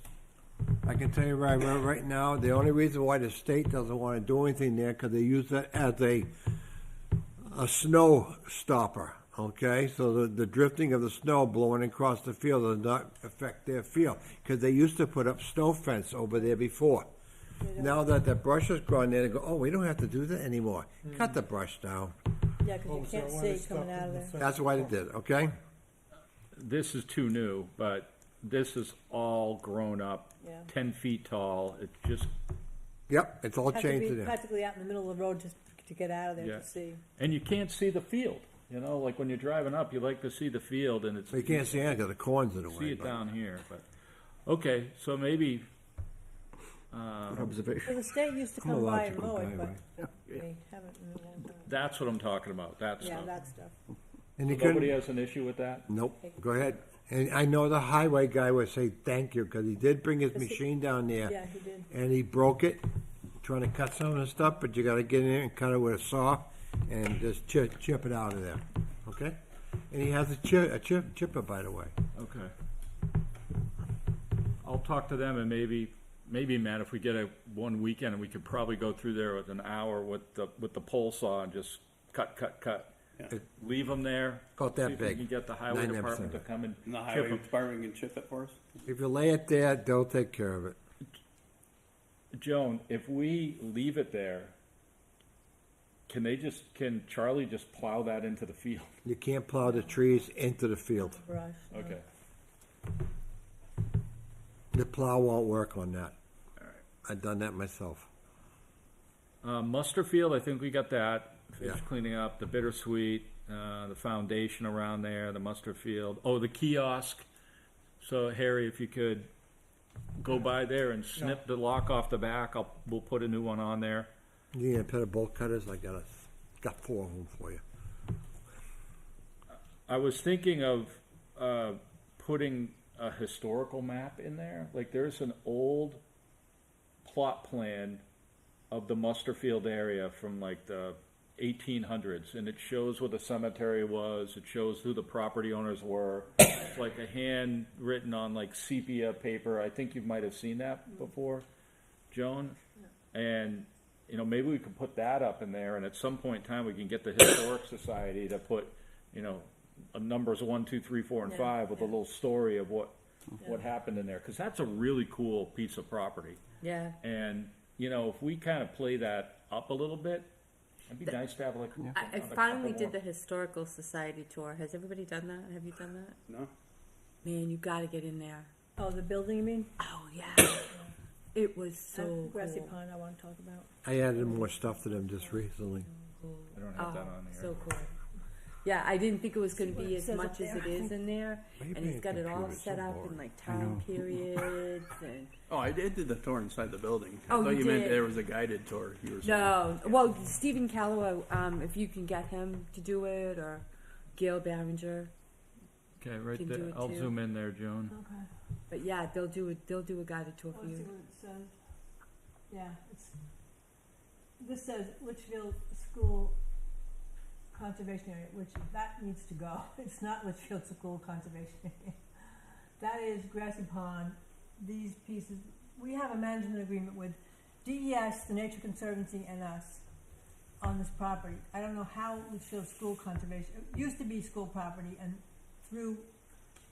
I can tell you right now, the only reason why the state doesn't want to do anything there, because they use that as a snow stopper, okay? So the drifting of the snow blowing across the field does not affect their field, because they used to put up snow fence over there before. Now that the brush is grown there, they go, oh, we don't have to do that anymore. Cut the brush down. Yeah, because Oh, you is that can't why see they it coming stopped out of in the there. fence? That's why they did, okay? This is too new, but this is all grown up, Yeah. 10 feet tall. It just, Yep, it's all Has to changed be to there. practically out in the middle of the road to get out of there Yeah. to see. and you can't see the field. You know, like when you're driving up, you like to see the field, and it's So you can't see anything, 'cause the corn's in the see way. it but- down here. But okay, so maybe Well, Observation. the state used to I'm a come by and logical mow guy, it, but right? they haven't in a long time. that's what I'm talking about. That Yeah, stuff. that stuff. And you Nobody couldn't, has an issue with that. nope, go ahead. And I know the highway guy would say thank you, because he did bring his machine down there. Yeah, he did. And he broke it, trying to cut some of the stuff, but you gotta get in there and cut it with a saw and just chip it out of there, okay? And he has a chipper, by the way. Okay. I'll talk to them, and maybe, Matt, if we get one weekend, and we could probably go through there with an hour with the pole saw and just cut. Yeah. Leave them there. About that See if we big. can get the highway 9 department to episodes. come and And the chip highway 'em. department can chip it for us? If you lay it there, they'll take care of it. Joan, if we leave it there, can Charlie just plow that into the field? You can't plow the trees into the field. Brush. Okay. The plow won't work on that. I've done that myself. Musterfield, I think we got that. Finish Yeah. cleaning up the bittersweet, the foundation around there, the Musterfield. Oh, the kiosk. So Harry, if you could go by there and snip the lock off the back, we'll put a new one on there. You need a pair of bolt cutters, I got 4 of them for you. I was thinking of putting a historical map in there. Like, there's an old plot plan of the Musterfield area from like the 1800s, and it shows what the cemetery was. It shows who the property owners were. It's like a hand written on like sepia paper. I think you might have seen that before, Joan. And you know, maybe we could put that up in there, and at some point in time, we can get the Historic Society to put, you know, numbers 1, 2, 3, 4, and 5 with a little story of what happened in there, because that's a really cool piece of property. Yeah. And you know, if we kind of play that up a little bit, it'd be nice to have like. I finally did the Historical Society tour. Has everybody done that? Have you done that? No? Man, you got to get in there. Oh, the building, you mean? Oh yeah. It was so Grassy cool. Pond, I want to talk about. I added more stuff to them just recently. I don't have that on here. So cool. Yeah, I didn't think it was going to what be it as says much up as it there. is in there, Why you and it's being got it all computer set so up in boring? like time periods and. Oh, I did the tour inside the building. I Oh, thought you you meant did? there was a guided tour. You were saying. No, well, Stephen Calloway, if you can get him to do it, or Gail Barringer, Okay, right Can there. do it I'll too. zoom in there, Joan. Okay. but yeah, they'll do a guided tour for Let's see you. what it says. Yeah, this says Litchfield School Conservation Area, which that needs to go. It's not Litchfield School Conservation Area. That is Grassy Pond. These pieces, we have a management agreement with DES, the Nature Conservancy, and us on this property. I don't know how Litchfield School Conservation, it used to be school property, and through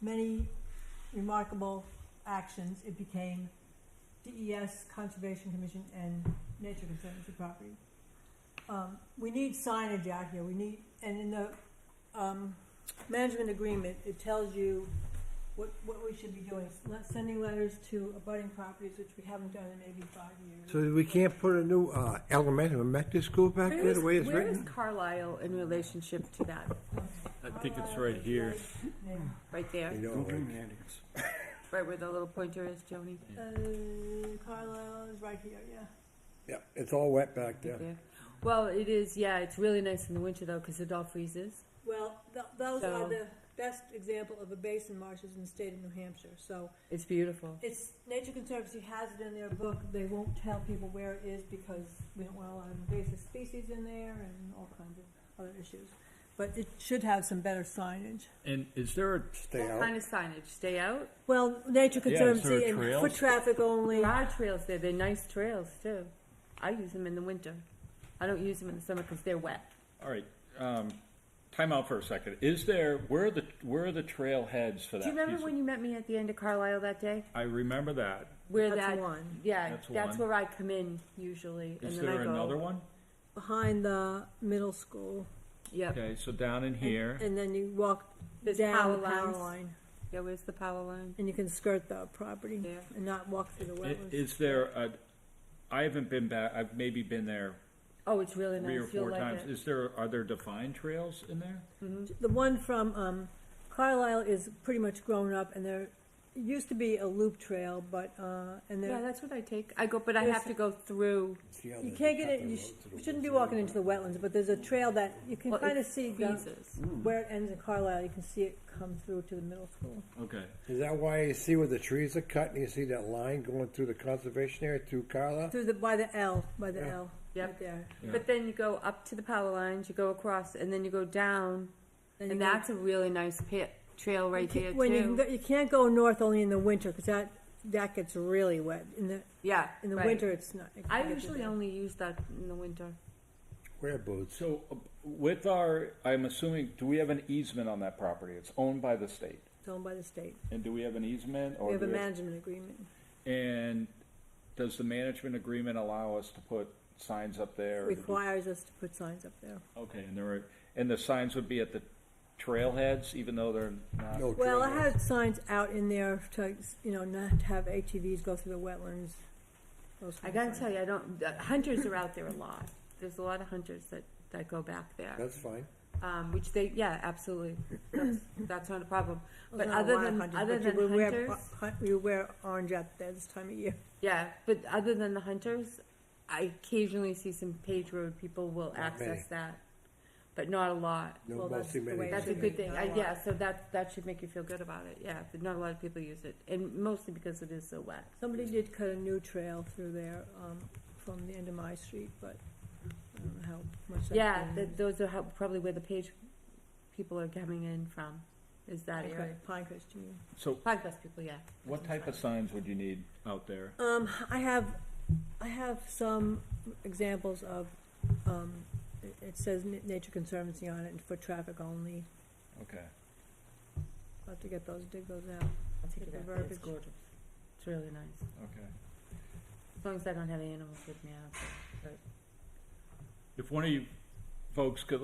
many remarkable actions, it became DES, Conservation Commission, and Nature Conservancy property. We need signage out here. And in the management agreement, it tells you what we should be doing. Sending letters to abutting properties, which we haven't done in maybe 5 years. So we can't put a new elementary school back there the way it's Where is written? Carlisle in relationship to that? I think it's right here. Right there, You know, like, right where the little pointer is, Joni. Carlisle is right here, yeah. yeah, it's all wet back there. There. Well, it is. Yeah, it's really nice in the winter though, because it all freezes. Well, those So- are the best example of a basin marshes in the state of New Hampshire. So It's beautiful. it's Nature Conservancy has it in their book. They won't tell people where it is because we don't want a lot of invasive species in there and all kinds of other issues. But it should have some better signage. And is there a Stay What out. kind of signage? Stay out. Well, Nature Yeah, is there Conservancy and trails? foot traffic only. There are trails there. They're nice trails too. I use them in the winter. I don't use them in the summer because they're wet. all right? Time out for a second. Is there where are the trailheads for that? Do you remember piece when you met me at the end of Carlisle that day? I remember that. Where That's that one. Yeah, That's that's one. where I come in usually, Is and then there I go. another one? Behind the middle school. Yep. Okay, so down in here. And then you walk There's down power the power lines. line. Yeah, where's the power line? And you can skirt the property There. and not walk through the wetlands. Is there a? I haven't been back. I've maybe been there Oh, it's really 3 or nice. You'll 4 like times. it. Are there defined trails in there? The one from Carlisle is pretty much grown up, and there used to be a loop trail, but and Yeah, there that's what I take. I go, but I There's- have to go through. you can't get it. You shouldn't be walking into the wetlands, but there's a trail that you can Well, kind it of see down freezes. where it ends in Carlisle. You can see it come through to the middle school. Okay. Is that why you see where the trees are cut and you see that line going through the conservation area through Carlisle? Through the by the L, Yeah. Yep. right there. But then you go up to the power lines, you go across, and then you go down, Then and you go- that's a really nice trail right there when too. you can't go north only in the winter because that gets really wet. In the right. winter, it's not. it I gets usually bad. only use that in the winter. Where boots? So with our, I'm assuming, do we have an easement on that property? It's owned by the state. It's owned by the state. And do we have an easement? Or We have a do management agreement. And does the management agreement allow us to put signs up there? Requires us to put signs up there. Okay, and the signs would be at the trailheads, even though they're not? No Well, I trail. had signs out in there to, not to have ATVs go through the wetlands. Those I kind of gotta signs. tell you, I don't. Hunters are out there a lot. There's a lot of hunters that go back there. That's fine. Which absolutely. That's not a problem. Those But are a other lot of than hunters, other but than you wear, hunters, you wear orange out there this time of year. yeah. But other than the hunters, I occasionally see some page road people will Not access many. that. but not a lot. No, Well, that's mostly the many. way it That's a should good be, thing. not a lot. Yeah, so that should make you feel good about it. Yeah, but not a lot of people use it, and mostly because it is so wet. Somebody did cut a new trail through there, from the end of my street, but I don't know how much that's Yeah, been used. those are probably where the page people are coming in from, is that area. Pinecrest, you mean? So Podcast people, yeah. what type of signs would you need out there? I have some examples of, it says Nature Conservancy on it and foot traffic only. Okay. I'll have to dig those out. I'll take Get it the out there. It's verbiage. gorgeous. It's really nice. Okay. As long as I don't have animals with me, I don't care. If one of you folks could,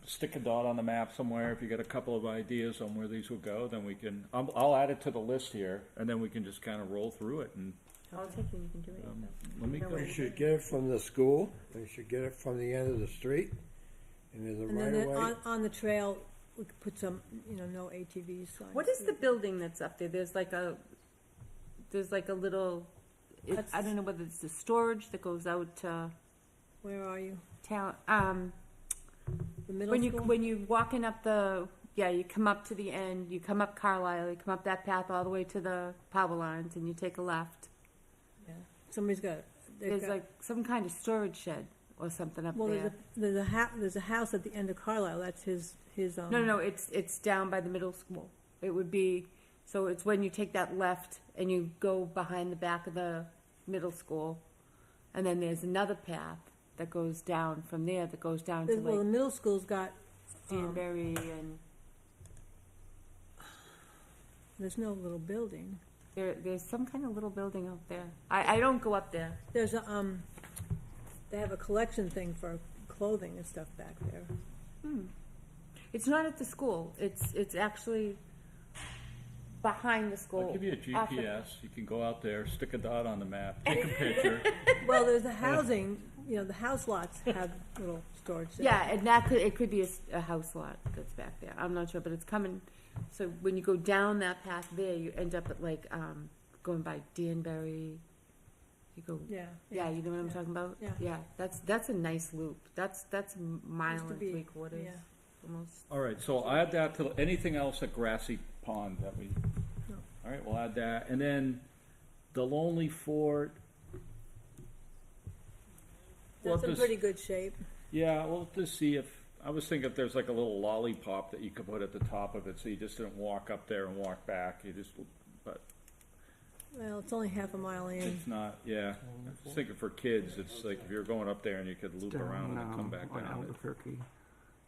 stick a dot on the map somewhere, if you got a couple of ideas on where these will go, then we can, I'll add it to the list here, and then we can just kind of roll through it, and, I'll take it, you can do it. let me No go. You should get it from the school, you should get it from the end of the street, and there's a And right then of way. on the trail, we could put some, no ATV signs. What is the building that's up there? There's like a little, I don't know whether it's the storage that goes out to Where are you? town, The middle when school? you walking up you come up to the end, you come up Carlisle, you come up that path all the way to the power lines, and you take a left. Yeah. Somebody's got, There's like some kind of storage shed or something up well, there. there's a house at the end of Carlisle, that's his, No, it's down by the middle school. It would be, so it's when you take that left and you go behind the back of the middle school, and then there's another path that goes down from there, that goes down to Well, the like middle school's got, Danbury, and there's no little building. there's some kind of little building out there. I don't go up there. There's a, they have a collection thing for clothing and stuff back there. It's not at the school. It's actually behind the school. I'll give you a off the- GPS, you can go out there, stick a dot on the map, take a picture. Well, there's a housing, the house lots have little storage. Yeah, and it could be a house lot that's back there. I'm not sure, but it's coming. So when you go down that path there, you end up at like going by Danbury. You go. Yeah. Yeah, you know what I'm talking about. Yeah. That's a nice loop. That's a mile Used to and be, 3/4, yeah. almost. All right, so I'll add that to, anything else at Grassy Pond that we, No. all right, we'll add that, and then the Lonely Fort. Well, That's in just- pretty good shape. Yeah, we'll just see I was thinking if there's like a little lollipop that you could put at the top of it, so you just didn't walk up there and walk back, but Well, it's only half a mile in. it's not, yeah. I was thinking for kids, it's like if you're going up there and you could loop around and then come back on down, Albuquerque,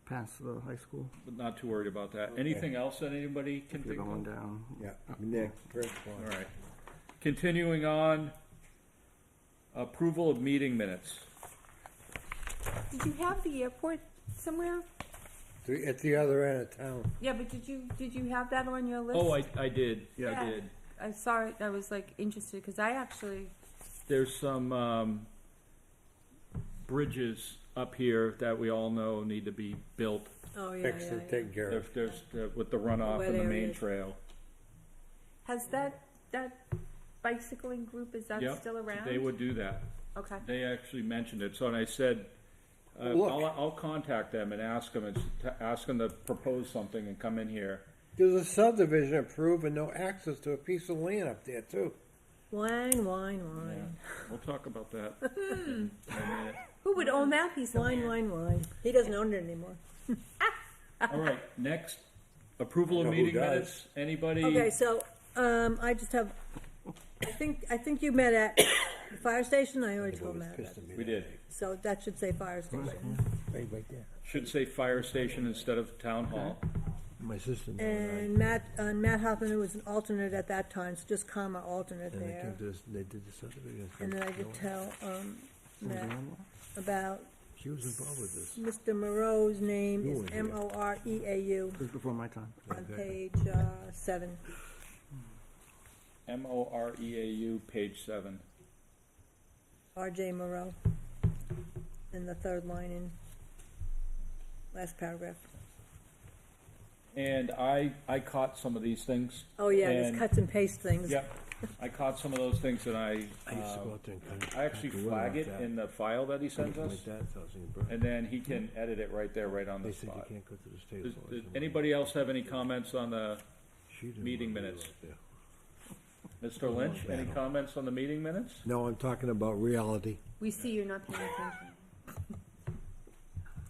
past the high school. but not too worried about that. Anything else that anybody can You're think going of? down. Yeah, Nick, first one. All right. Continuing on, approval of meeting minutes. Did you have the airport somewhere? At the other end of town. Yeah, but did you have that on your list? Oh, I did, yeah, I Yeah. did. I saw it. I was like interested because I actually. There's some bridges up here that we all know need to be built. Oh, yeah, Fixed and taken care of. There's with the runoff Wet and the main areas. trail. Has that bicycling group, is that Yep, still around? they would do that. Okay. They actually mentioned it, so and I said, Look. I'll contact them and ask them to propose something and come in here. There's a subdivision approved and no access to a piece of land up there too. Wine. Yeah, we'll talk about that in a minute. Who would own that piece of land? Wine. He doesn't own it anymore. All right, next, approval of I know who meeting does. minutes. Anybody? Okay, so, I just have, I think you met at the fire station, I already told Matt that. We did. So that should say fire station. Right there. Should say fire station instead of town hall. My sister. And Matt Hoffman, who was an alternate at that time, so just comma alternate there. They did the subdivision. And then I did tell, Matt about She was involved with this. Mr. Moreau's name You is weren't here. Moreau It was before my time. on page 7. Moreau, page 7. R.J. Moreau. In the third line in last paragraph. And I caught some of these things. Oh, yeah, And- just cuts and paste things. Yep, I caught some of those things and I used to go out there and I actually flag it in the file that he sends us, and then he can edit it right there, right on the They said you spot. can't go to the state. Does anybody else have any comments on the meeting minutes? Mr. Lynch, any comments on the meeting minutes? No, I'm talking about reality. We see you're not paying attention.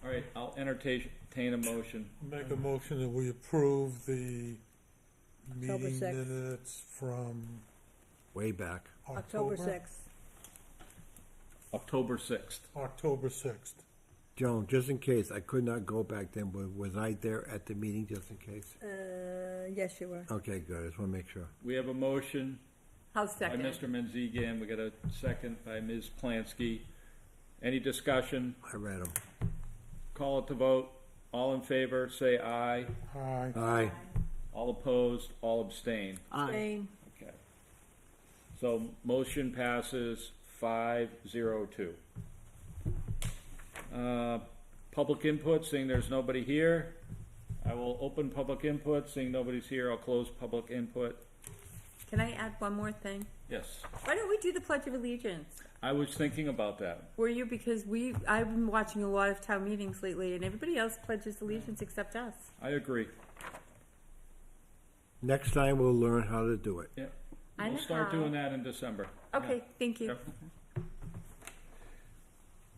All right, I'll entertain a motion. Make a motion that we approve the October meeting 6th. minutes from Way back. October sixth. October 6th. October 6th. Joan, just in case, I could not go back then, was I there at the meeting, just in case? Yes, you were. Okay, good, I just wanna make sure. We have a motion I'll by second. Mr. Menzigian, we got a second by Ms. Plansky. Any discussion? I read them. Call it to vote. All in favor, say aye. Aye. Aye. All opposed, all abstain. Spain. Okay. So motion passes 5-0-2. Public input, seeing there's nobody here. I will open public input, seeing nobody's here, I'll close public input. Can I add one more thing? Yes, Why don't we do the Pledge of Allegiance? I was thinking about that. Were you? Because I've been watching a lot of town meetings lately, and everybody else pledges allegiance except us. I agree. Next time we'll learn how to do it. Yeah. I We'll know start how. doing that in December. Okay, thank you. Yep.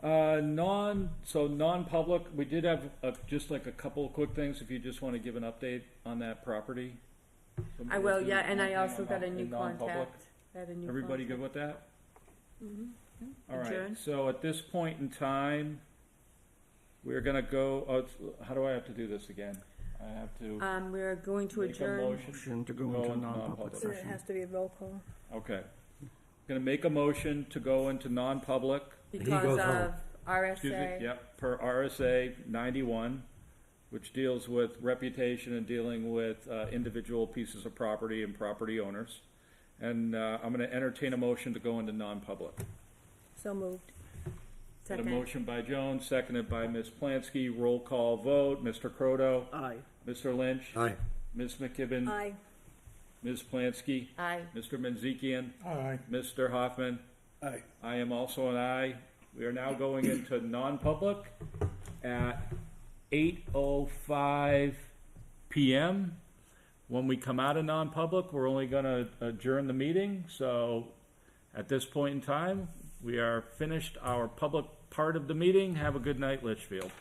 Non-public, we did have just like a couple of quick things, if you just want to give an update on that property. I will, yeah, and I Something also on got a in new non-public. contact. I had a new Everybody contact. good with that? All right, Adjourn. so at this point in time, we're gonna go, how do I have to do this again? I have to We're going to make a adjourn. Motion to go into non-public So it session. has to be a roll call. Okay. Gonna make a motion to go into non-public, Because goes of home. excuse me, RSA. yep, per RSA 91, which deals with reputation and dealing with individual pieces of property and property owners. And I'm gonna entertain a motion to go into non-public. So moved. Got a Second. motion by Jones, seconded by Ms. Plansky, roll call vote, Mr. Croto, Aye. Mr. Lynch, Aye. Ms. McKibben, Aye. Ms. Plansky, Aye. Mr. Menzikian, Aye. Mr. Hoffman. Aye. I am also an aye. We are now going into non-public at 8:05 PM. When we come out of non-public, we're only gonna adjourn the meeting, so at this point in time, we are finished our public part of the meeting. Have a good night, Litchfield.